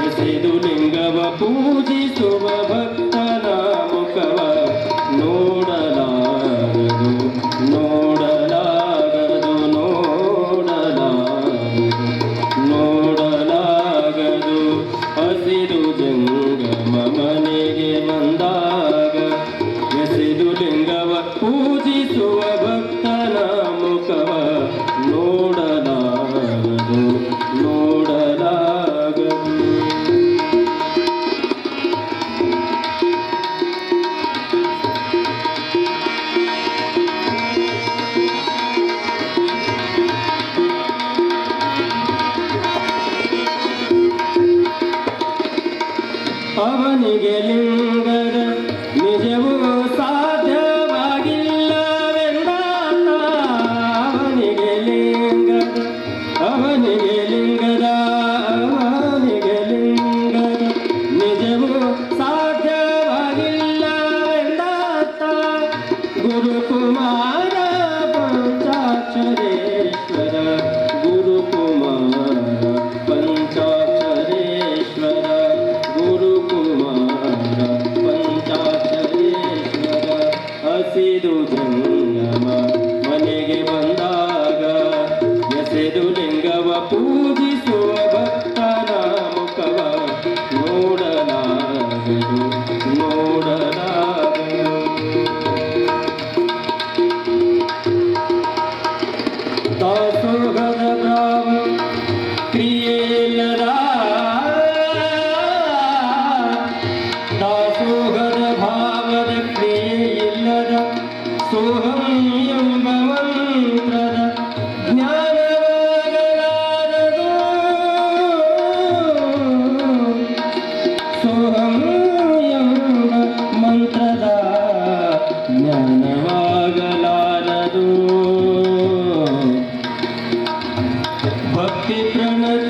ಎಸೆದು ಲಿಂಗವ ಪೂಜಿಸುವ ಭಕ್ತನ ಮುಖವ ನೋಡಲಾಗದು, ನೋಡಲಾಗದು, ನೋಡಲಾಗದು, ನೋಡಲಾಗದು. ಹಸಿದು ಜಂಗಮ ಮನೆಗೆ ಬಂದಾಗ ಎಸೆದು ಲಿಂಗವ ಪೂಜಿಸುವ ಭಕ್ತನ ಮುಖವ ನೋಡಲಾಗದು, ನೋಡಲಾಗದು. ಅವನಿಗೆ ಲಿಂಗದ ನಿಜವೂ ಸಾಧ್ಯವಾಗಿಲ್ಲವೆಂದಾತ. ಅವನಿಗೆ ಲಿಂಗದ, ಅವನಿಗೆ ಲಿಂಗದ, ಅವನಿಗೆ ಲಿಂಗದ ನಿಜವೂ ಸಾಧ್ಯವಾಗಿಲ್ಲವೆಂದಾತ. ಗುರುಕುಮಾರ ಪಂಚಾಕ್ಷರೇಶ್ವರ, ಗುರುಕುಮಾರ ಪಂಚಾಕ್ಷರೇಶ್ವರ, ಗುರುಕುಮಾರ ಪಂಚಾಕ್ಷರೇಶ್ವರ. ಹಸಿದು ಜಂಗಮ ಮನೆಗೆ ಬಂದಾಗ ಎಸೆದು ಲಿಂಗವ ಪೂಜಿಸುವ ಭಕ್ತನ ಮುಖವ ನೋಡಲಾಗದು, ನೋಡಲಾಗದು. ದಾಸೋಹದ ಭಾವ ಕ್ರಿಯೆಯಿಲ್ಲದ, ದಾಸೋಹದ ಭಾವದ ಕ್ರಿಯೆಯಿಲ್ಲದ ಸೋಹಂ ಎಂಬ ಮಂತ್ರದ ಜ್ಞಾನವಾಗಲಾರದು. ಸೋಹಂ ಎಂಬ ಮಂತ್ರದ ಜ್ಞಾನವಾಗಲಾರದು. ಭಕ್ತಿ ಪ್ರಣತಿ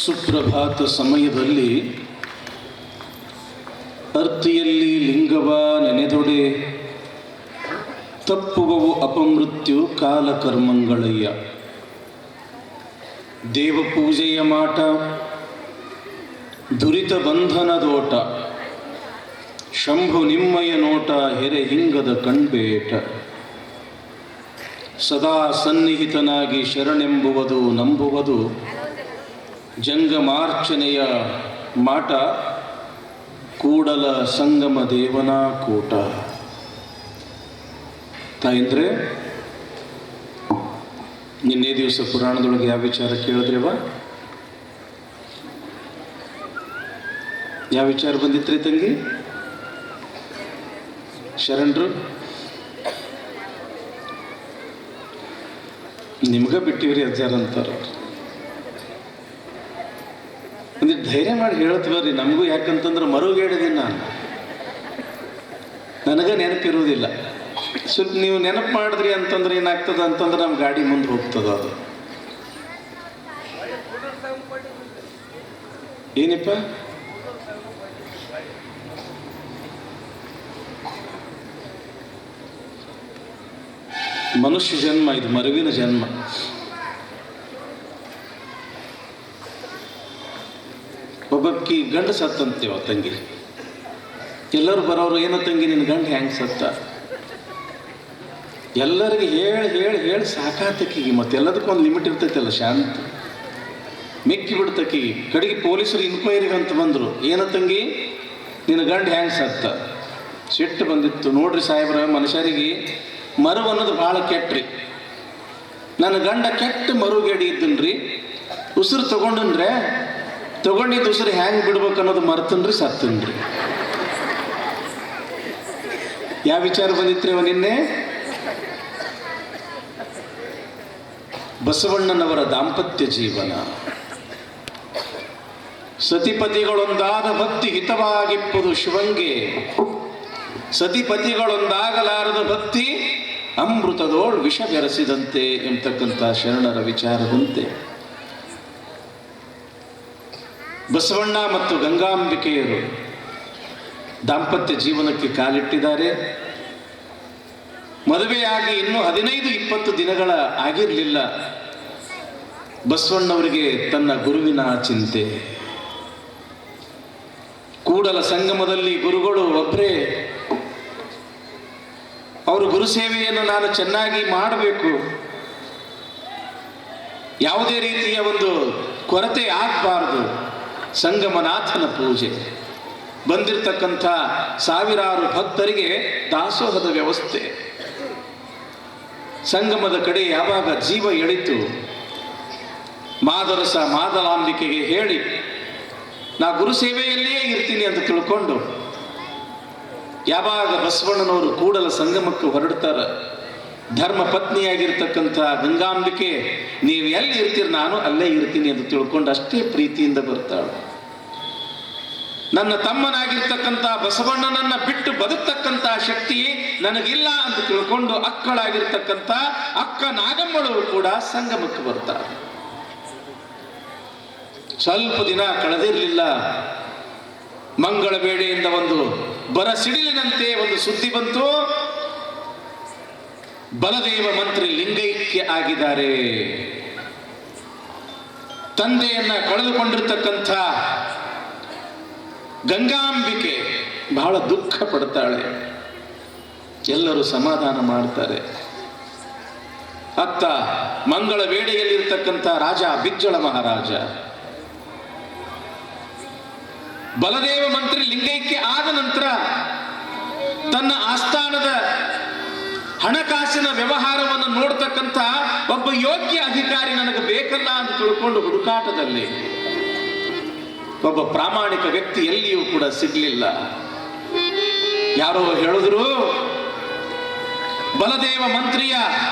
ಸುಪ್ರಭಾತ ಸಮಯದಲ್ಲಿ ಅರ್ತಿಯಲ್ಲಿ ಲಿಂಗವ ನೆನೆದೊಡೆ ತಪ್ಪುವವು ಅಪಮೃತ್ಯು ಕಾಲಕರ್ಮಂಗಳಯ್ಯ. ದೇವಪೂಜೆಯ ಮಾಟ ದುರಿತ ಬಂಧನದೋಟ, ಶಂಭು ನಿಮ್ಮಯ ನೋಟ ಹೆರೆ ಹಿಂಗದ ಕಣ್ಬೇಟ. ಸದಾ ಸನ್ನಿಹಿತನಾಗಿ ಶರಣೆಂಬುವುದು ನಂಬುವುದು ಜಂಗಮಾರ್ಚನೆಯ ಮಾಟ, ಕೂಡಲ ಸಂಗಮ ದೇವನ ಕೂಟ. ತಾಯಂದ್ರೆ, ನಿನ್ನೆ ದಿವಸ ಪುರಾಣದೊಳಗೆ ಯಾವ ವಿಚಾರ ಕೇಳಿದ್ರಿವ? ಯಾವ ವಿಚಾರ ಬಂದಿತ್ರಿ ತಂಗಿ? ಶರಣರು ನಿಮ್ಗ ಬಿಟ್ಟಿವ್ರಿ ಅಜ್ಜಾರ ಅಂತಾರ. ಒಂದು ಧೈರ್ಯ ಮಾಡಿ ಹೇಳ್ತೀವ್ರಿ ನಮಗೂ. ಯಾಕಂತಂದ್ರೆ ಮರುಗೇಡಿದೀನಿ ನಾನು, ನನಗ ನೆನಪಿರುವುದಿಲ್ಲ. ಸ್ವಲ್ಪ ನೀವು ನೆನಪು ಮಾಡಿದ್ರಿ ಅಂತಂದ್ರೆ ಏನಾಗ್ತದ ಅಂತಂದ್ರೆ ನಮ್ಮ ಗಾಡಿ ಮುಂದೆ ಹೋಗ್ತದ. ಅದು ಏನಪ್ಪ? ಮನುಷ್ಯ ಜನ್ಮ, ಇದು ಮರುವಿನ ಜನ್ಮ. ಒಬ್ಬಕ್ಕಿ ಗಂಡ ಸತ್ತಂತೇವ ತಂಗಿ. ಎಲ್ಲರೂ ಬರೋರು, ಏನೋ ತಂಗಿ ನಿನ್ನ ಗಂಡ ಹೆಂಗೆ ಸತ್ತ? ಎಲ್ಲರಿಗೆ ಹೇಳಿ ಹೇಳಿ ಹೇಳಿ ಸಾಕಾತಕ್ಕಿಗೆ. ಮತ್ತೆ ಎಲ್ಲದಕ್ಕೂ ಒಂದು ಲಿಮಿಟ್ ಇರ್ತೈತಲ್ಲ, ಶಾಂತ ಮೆಕ್ಕಿ ಬಿಡ್ತಕ್ಕಿಗೆ. ಕಡೆಗೆ ಪೊಲೀಸರು ಇನ್ಕ್ವೈರಿಗೆ ಅಂತ ಬಂದರು, ಏನೋ ತಂಗಿ ನಿನ್ನ ಗಂಡ ಹೆಂಗೆ ಸತ್ತ? ಸಿಟ್ಟು ಬಂದಿತ್ತು. ನೋಡ್ರಿ ಸಾಹೇಬ್ರ, ಮನುಷ್ಯರಿಗೆ ಮರು ಅನ್ನೋದು ಭಾಳ ಕೆಟ್ಟ್ರಿ. ನನ್ನ ಗಂಡ ಕೆಟ್ಟ ಮರುಗೇಡಿ ಇದ್ದನ್ರಿ. ಉಸಿರು ತಗೊಂಡನ್ರೆ, ತಗೊಂಡಿದ್ದು ಉಸಿರು ಹ್ಯಾಂಗೆ ಬಿಡ್ಬೇಕು ಅನ್ನೋದು ಮರ್ತನ್ರಿ, ಸತ್ತನ್ರಿ. ಯಾವ ವಿಚಾರ ಬಂದಿತ್ರಿ ಅವ ನಿನ್ನೆ? ಬಸವಣ್ಣನವರ ದಾಂಪತ್ಯ ಜೀವನ. ಸತಿಪತಿಗಳೊಂದಾದ ಭಕ್ತಿ ಹಿತವಾಗಿಪ್ಪುದು ಶಿವಂಗೆ, ಸತಿಪತಿಗಳೊಂದಾಗಲಾರದ ಭಕ್ತಿ ಅಮೃತದೋಳ್ ವಿಷ ಬೆರೆಸಿದಂತೆ ಎಂಬತಕ್ಕಂಥ ಶರಣರ ವಿಚಾರದಂತೆ ಬಸವಣ್ಣ ಮತ್ತು ಗಂಗಾಂಬಿಕೆಯರು ದಾಂಪತ್ಯ ಜೀವನಕ್ಕೆ ಕಾಲಿಟ್ಟಿದ್ದಾರೆ. ಮದುವೆಯಾಗಿ ಇನ್ನೂ 15-20 ದಿನಗಳ ಆಗಿರಲಿಲ್ಲ. ಬಸವಣ್ಣವರಿಗೆ ತನ್ನ ಗುರುವಿನ ಚಿಂತೆ. ಕೂಡಲ ಸಂಗಮದಲ್ಲಿ ಗುರುಗಳು ಒಬ್ಬರೇ. ಅವರು ಗುರು ಸೇವೆಯನ್ನು ನಾನು ಚೆನ್ನಾಗಿ ಮಾಡಬೇಕು, ಯಾವುದೇ ರೀತಿಯ ಒಂದು ಕೊರತೆ ಆಗಬಾರದು. ಸಂಗಮನಾಥನ ಪೂಜೆ, ಬಂದಿರತಕ್ಕಂಥ ಸಾವಿರಾರು ಭಕ್ತರಿಗೆ ದಾಸೋಹದ ವ್ಯವಸ್ಥೆ. ಸಂಗಮದ ಕಡೆ ಯಾವಾಗ ಜೀವ ಎಳಿತು, ಮಾದರಸ ಮಾದಲಾಂಬಿಕೆಗೆ ಹೇಳಿ ನಾ ಗುರು ಸೇವೆಯಲ್ಲಿಯೇ ಇರ್ತೀನಿ ಅಂತ ತಿಳ್ಕೊಂಡು ಯಾವಾಗ ಬಸವಣ್ಣನವರು ಕೂಡಲ ಸಂಗಮಕ್ಕೆ ಹೊರಡ್ತಾರ, ಧರ್ಮ ಪತ್ನಿಯಾಗಿರ್ತಕ್ಕಂಥ ಗಂಗಾಂಬಿಕೆ ನೀವು ಎಲ್ಲಿ ಇರ್ತೀರಿ ನಾನು ಅಲ್ಲೇ ಇರ್ತೀನಿ ಅಂತ ತಿಳ್ಕೊಂಡು ಅಷ್ಟೇ ಪ್ರೀತಿಯಿಂದ ಬರ್ತಾಳೆ. ನನ್ನ ತಮ್ಮನಾಗಿರ್ತಕ್ಕಂಥ ಬಸವಣ್ಣನನ್ನ ಬಿಟ್ಟು ಬದುಕ್ತಕ್ಕಂಥ ಶಕ್ತಿ ನನಗಿಲ್ಲ ಅಂತ ತಿಳ್ಕೊಂಡು ಅಕ್ಕಳಾಗಿರ್ತಕ್ಕಂಥ ಅಕ್ಕ ನಾಗಮ್ಮಳು ಕೂಡ ಸಂಗಮಕ್ಕೆ ಬರ್ತಾಳೆ. ಸ್ವಲ್ಪ ದಿನ ಕಳೆದಿರಲಿಲ್ಲ, ಮಂಗಳ ಬೇಡೆಯಿಂದ ಒಂದು ಬರ ಸಿಡಿಲಿನಂತೆ ಒಂದು ಸುದ್ದಿ ಬಂತು. ಬಲದೇವ ಮಂತ್ರಿ ಲಿಂಗೈಕ್ಯ ಆಗಿದ್ದಾರೆ. ತಂದೆಯನ್ನ ಕಳೆದುಕೊಂಡಿರ್ತಕ್ಕಂಥ ಗಂಗಾಂಬಿಕೆ ಬಹಳ ದುಃಖ ಪಡ್ತಾಳೆ. ಎಲ್ಲರೂ ಸಮಾಧಾನ ಮಾಡ್ತಾರೆ. ಅತ್ತ ಮಂಗಳ ವೇಳೆಯಲ್ಲಿರ್ತಕ್ಕಂಥ ರಾಜ ಬಿಜ್ಜಳ ಮಹಾರಾಜ ಬಲದೇವ ಮಂತ್ರಿ ಲಿಂಗೈಕ್ಯ ಆದ ನಂತರ ತನ್ನ ಆಸ್ಥಾನದ ಹಣಕಾಸಿನ ವ್ಯವಹಾರವನ್ನು ನೋಡ್ತಕ್ಕಂಥ ಒಬ್ಬ ಯೋಗ್ಯ ಅಧಿಕಾರಿ ನನಗೆ ಬೇಕಲ್ಲ ಅಂತ ತಿಳ್ಕೊಂಡು ಹುಡುಕಾಟದಲ್ಲಿ ಒಬ್ಬ ಪ್ರಾಮಾಣಿಕ ವ್ಯಕ್ತಿ ಎಲ್ಲಿಯೂ ಕೂಡ ಸಿಗ್ಲಿಲ್ಲ. ಯಾರೋ ಹೇಳಿದ್ರು, ಬಲದೇವ ಮಂತ್ರಿಯ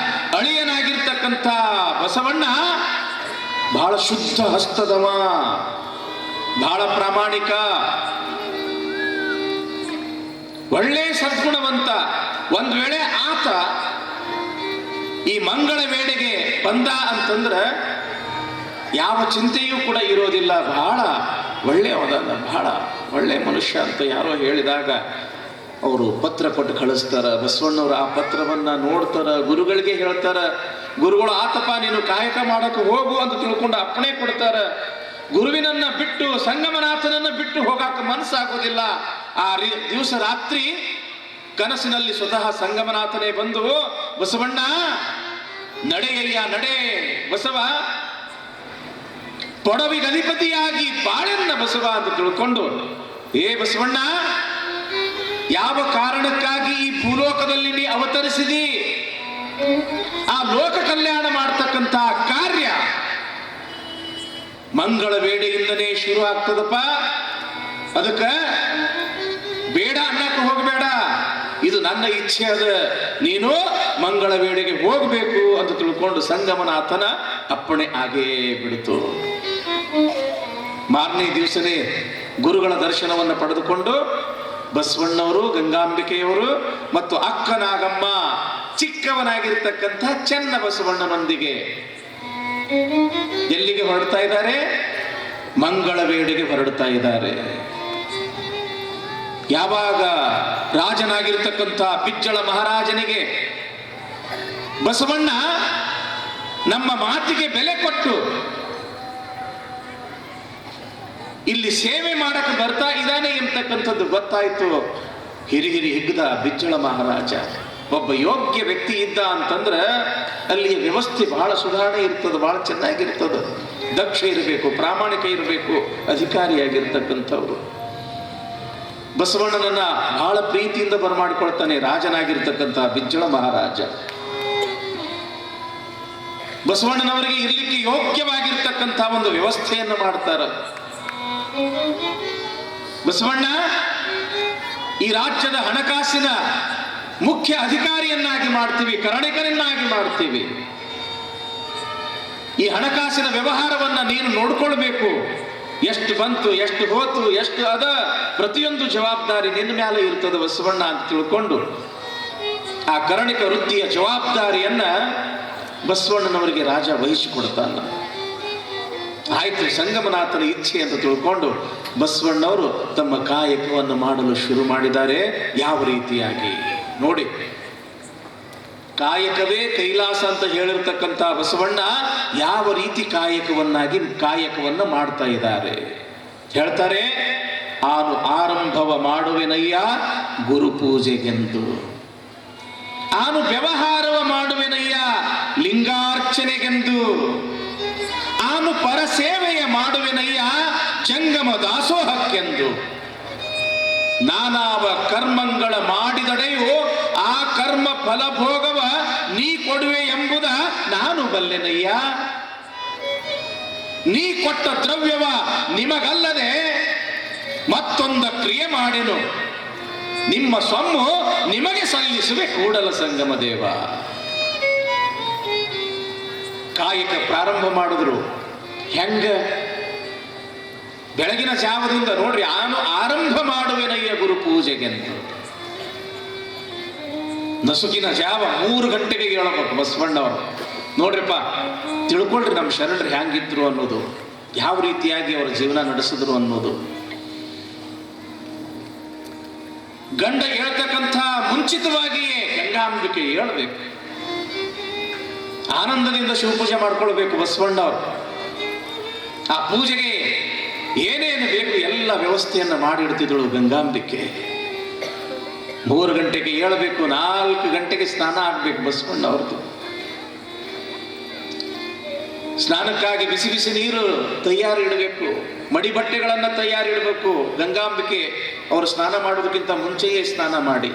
ಅಳಿಯನಾಗಿರ್ತಕ್ಕಂಥ ಬಸವಣ್ಣ ಬಹಳ ಶುದ್ಧ ಹಸ್ತದವ, ಬಹಳ ಪ್ರಾಮಾಣಿಕ, ಒಳ್ಳೆ ಸದ್ಗುಣವಂತ. ಒಂದ್ ವೇಳೆ ಆತ ಈ ಮಂಗಳ ವೇಳೆಗೆ ಬಂದ ಅಂತಂದ್ರೆ ಯಾವ ಚಿಂತೆಯೂ ಕೂಡ ಇರೋದಿಲ್ಲ. ಬಹಳ ಒಳ್ಳೆಯವದಲ್ಲ, ಬಹಳ ಒಳ್ಳೆ ಮನುಷ್ಯ ಅಂತ ಯಾರೋ ಹೇಳಿದಾಗ ಅವರು ಪತ್ರ ಕೊಟ್ಟು ಕಳಿಸ್ತಾರ. ಬಸವಣ್ಣವರು ಆ ಪತ್ರವನ್ನ ನೋಡ್ತಾರ, ಗುರುಗಳಿಗೆ ಹೇಳ್ತಾರ. ಗುರುಗಳು ಆತಪ್ಪ ನೀನು ಕಾಯಕ ಮಾಡಕ್ಕೆ ಹೋಗು ಅಂತ ತಿಳ್ಕೊಂಡು ಅಪ್ಪಣೆ ಕೊಡ್ತಾರ. ಗುರುವಿನನ್ನ ಬಿಟ್ಟು ಸಂಗಮನಾಥನನ್ನ ಬಿಟ್ಟು ಹೋಗಾಕ ಮನಸ್ಸಾಗೋದಿಲ್ಲ. ಆ ದಿವಸ ರಾತ್ರಿ ಕನಸಿನಲ್ಲಿ ಸ್ವತಃ ಸಂಗಮನಾಥನೇ ಬಂದು, ಬಸವಣ್ಣ ನಡೆಯಯ್ಯ ನಡೆ ಬಸವ, ಪೊಡವಿಗೆ ಅಧಿಪತಿಯಾಗಿ ಬಾಳೆನ್ನ ಬಸವ ಅಂತ ತಿಳ್ಕೊಂಡು, ಏ ಬಸವಣ್ಣ, ಯಾವ ಕಾರಣಕ್ಕಾಗಿ ಈ ಭೂಲೋಕದಲ್ಲಿ ನೀ ಅವತರಿಸಿದಿ, ಆ ಲೋಕ ಕಲ್ಯಾಣ ಮಾಡ್ತಕ್ಕಂಥ ಕಾರ್ಯ ಮಂಗಳ ವೇಳೆಯಿಂದನೇ ಶುರು ಆಗ್ತದಪ್ಪ. ಅದಕ್ಕ ಬೇಡ ಅನ್ನಕ್ಕೆ ಹೋಗಬೇಡ, ಇದು ನನ್ನ ಇಚ್ಛೆ ಅದ, ನೀನು ಮಂಗಳ ವೇಳೆಗೆ ಹೋಗಬೇಕು ಅಂತ ತಿಳ್ಕೊಂಡು ಸಂಗಮನಾಥನ ಅಪ್ಪಣೆ ಆಗೇ ಬಿಡ್ತು. ಮಾರನೇ ದಿವಸನೇ ಗುರುಗಳ ದರ್ಶನವನ್ನು ಪಡೆದುಕೊಂಡು ಬಸವಣ್ಣವರು, ಗಂಗಾಂಬಿಕೆಯವರು ಮತ್ತು ಅಕ್ಕ ನಾಗಮ್ಮ ಚಿಕ್ಕವನಾಗಿರ್ತಕ್ಕಂಥ ಚೆನ್ನ ಬಸವಣ್ಣನೊಂದಿಗೆ ಎಲ್ಲಿಗೆ ಹೊರಡ್ತಾ ಇದ್ದಾರೆ? ಮಂಗಳವೇಡಿಗೆ ಹೊರಡ್ತಾ ಇದ್ದಾರೆ. ಯಾವಾಗ ರಾಜನಾಗಿರ್ತಕ್ಕಂಥ ಬಿಜ್ಜಳ ಮಹಾರಾಜನಿಗೆ ಬಸವಣ್ಣ ನಮ್ಮ ಮಾತಿಗೆ ಬೆಲೆ ಕೊಟ್ಟು ಇಲ್ಲಿ ಸೇವೆ ಮಾಡಕ್ಕೆ ಬರ್ತಾ ಇದ್ದಾನೆ ಎಂತಕ್ಕಂಥದ್ದು ಗೊತ್ತಾಯ್ತು. ಹಿರಿಹಿರಿ ಹಿಗ್ದ ಬಿಜ್ಜಳ ಮಹಾರಾಜ ಒಬ್ಬ ಯೋಗ್ಯ ವ್ಯಕ್ತಿ ಇದ್ದ ಅಂತಂದ್ರೆ ಅಲ್ಲಿಯ ವ್ಯವಸ್ಥೆ ಬಹಳ ಸುಧಾರಣೆ ಇರ್ತದೆ, ಬಹಳ ಚೆನ್ನಾಗಿರ್ತದೆ. ದಕ್ಷ ಇರಬೇಕು, ಪ್ರಾಮಾಣಿಕ ಇರಬೇಕು, ಅಧಿಕಾರಿಯಾಗಿರ್ತಕ್ಕಂಥವ್ರು. ಬಸವಣ್ಣನನ್ನ ಬಹಳ ಪ್ರೀತಿಯಿಂದ ಬರಮಾಡಿಕೊಳ್ತಾನೆ ರಾಜನಾಗಿರ್ತಕ್ಕಂಥ ಬಿಜ್ಜಳ ಮಹಾರಾಜ. ಬಸವಣ್ಣನವರಿಗೆ ಇರ್ಲಿಕ್ಕೆ ಯೋಗ್ಯವಾಗಿರ್ತಕ್ಕಂಥ ಒಂದು ವ್ಯವಸ್ಥೆಯನ್ನು ಮಾಡ್ತಾರ. ಬಸವಣ್ಣ ಈ ರಾಜ್ಯದ ಹಣಕಾಸಿನ ಮುಖ್ಯ ಅಧಿಕಾರಿಯನ್ನಾಗಿ ಮಾಡ್ತೀವಿ, ಕರಣಿಕರನ್ನಾಗಿ ಮಾಡ್ತೀವಿ. ಈ ಹಣಕಾಸಿನ ವ್ಯವಹಾರವನ್ನ ನೀನು ನೋಡ್ಕೊಳ್ಬೇಕು. ಎಷ್ಟು ಬಂತು, ಎಷ್ಟು ಹೋತು, ಎಷ್ಟು ಅದ, ಪ್ರತಿಯೊಂದು ಜವಾಬ್ದಾರಿ ನಿನ್ನ ಮೇಲೆ ಇರ್ತದೆ ಬಸವಣ್ಣ ಅಂತ ತಿಳ್ಕೊಂಡು ಆ ಕರಣಿಕ ವೃತ್ತಿಯ ಜವಾಬ್ದಾರಿಯನ್ನ ಬಸವಣ್ಣನವರಿಗೆ ರಾಜ ವಹಿಸಿಕೊಡ್ತಾನ. ಆಯ್ತು, ಸಂಗಮನಾಥನ ಇಚ್ಛೆ ಅಂತ ತಿಳ್ಕೊಂಡು ಬಸವಣ್ಣವರು ತಮ್ಮ ಕಾಯಕವನ್ನು ಮಾಡಲು ಶುರು ಮಾಡಿದ್ದಾರೆ. ಯಾವ ರೀತಿಯಾಗಿ ನೋಡಿ, ಕಾಯಕವೇ ಕೈಲಾಸ ಅಂತ ಹೇಳಿರ್ತಕ್ಕಂಥ ಬಸವಣ್ಣ ಯಾವ ರೀತಿ ಕಾಯಕವನ್ನ ಮಾಡ್ತಾ ಇದ್ದಾರೆ ಹೇಳ್ತಾರೆ. ಆನು ಆರಂಭವ ಮಾಡುವೆನಯ್ಯ ಗುರು ಪೂಜೆಗೆಂದು, ಆನು ವ್ಯವಹಾರವ ಮಾಡುವೆನಯ್ಯ ಲಿಂಗಾರ್ಚನೆಗೆಂದು, ಆನು ಪರಸೇವೆಯ ಮಾಡುವೆನಯ್ಯ ಜಂಗಮ ದಾಸೋಹಕ್ಕೆಂದು. ನಾನಾವ ಕರ್ಮಗಳ ಮಾಡಿದಡೆಯು ಆ ಕರ್ಮ ಫಲಭೋಗವ ನೀ ಕೊಡುವೆ ಎಂಬುದ ನಾನು ಬಲ್ಲೆನಯ್ಯ. ನೀ ಕೊಟ್ಟ ದ್ರವ್ಯವ ನಿಮಗಲ್ಲದೆ ಮತ್ತೊಂದ ಕ್ರಿಯೆ ಮಾಡೆನು, ನಿಮ್ಮ ಸೊಮ್ಮು ನಿಮಗೆ ಸಲ್ಲಿಸುವೆ ಕೂಡಲ ಸಂಗಮ ದೇವ. ಕಾಯಕ ಪ್ರಾರಂಭ ಮಾಡಿದ್ರು. ಹೆಂಗ? ಬೆಳಗಿನ ಜಾವದಿಂದ ನೋಡ್ರಿ, ನಾನು ಆರಂಭ ಮಾಡುವೆನಯ್ಯ ಗುರು ಪೂಜೆಗೆಂದು. ನಸುಕಿನ ಜಾವ 3 ಗಂಟೆಗೆ ಹೇಳಬೇಕು ಬಸವಣ್ಣವರು. ನೋಡ್ರಿಪ್ಪ, ತಿಳ್ಕೊಳ್ರಿ ನಮ್ಮ ಶರಣರು ಹ್ಯಾಂಗಿದ್ರು ಅನ್ನೋದು, ಯಾವ ರೀತಿಯಾಗಿ ಅವರ ಜೀವನ ನಡೆಸಿದ್ರು ಅನ್ನೋದು. ಗಂಡ ಹೇಳ್ತಕ್ಕಂಥ ಮುಂಚಿತವಾಗಿಯೇ ಗಂಗಾಂಬಿಕೆ ಹೇಳ್ಬೇಕು. ಆನಂದದಿಂದ ಶಿವಪೂಜೆ ಮಾಡ್ಕೊಳ್ಬೇಕು ಬಸವಣ್ಣವರು. ಆ ಪೂಜೆಗೆ ಏನೇನು ಬೇಕು ಎಲ್ಲ ವ್ಯವಸ್ಥೆಯನ್ನ ಮಾಡಿಡ್ತಿದ್ದಳು ಗಂಗಾಂಬಿಕೆ. 3 ಗಂಟೆಗೆ ಏಳಬೇಕು, 4 ಗಂಟೆಗೆ ಸ್ನಾನ ಆಗ್ಬೇಕು ಬಸವಣ್ಣವ್ರದ್ದು. ಸ್ನಾನಕ್ಕಾಗಿ ಬಿಸಿ ಬಿಸಿ ನೀರು ತಯಾರಿ ಇಡಬೇಕು, ಮಡಿ ಬಟ್ಟೆಗಳನ್ನ ತಯಾರಿ ಇಡಬೇಕು. ಗಂಗಾಂಬಿಕೆ ಅವರು ಸ್ನಾನ ಮಾಡೋದಕ್ಕಿಂತ ಮುಂಚೆಯೇ ಸ್ನಾನ ಮಾಡಿ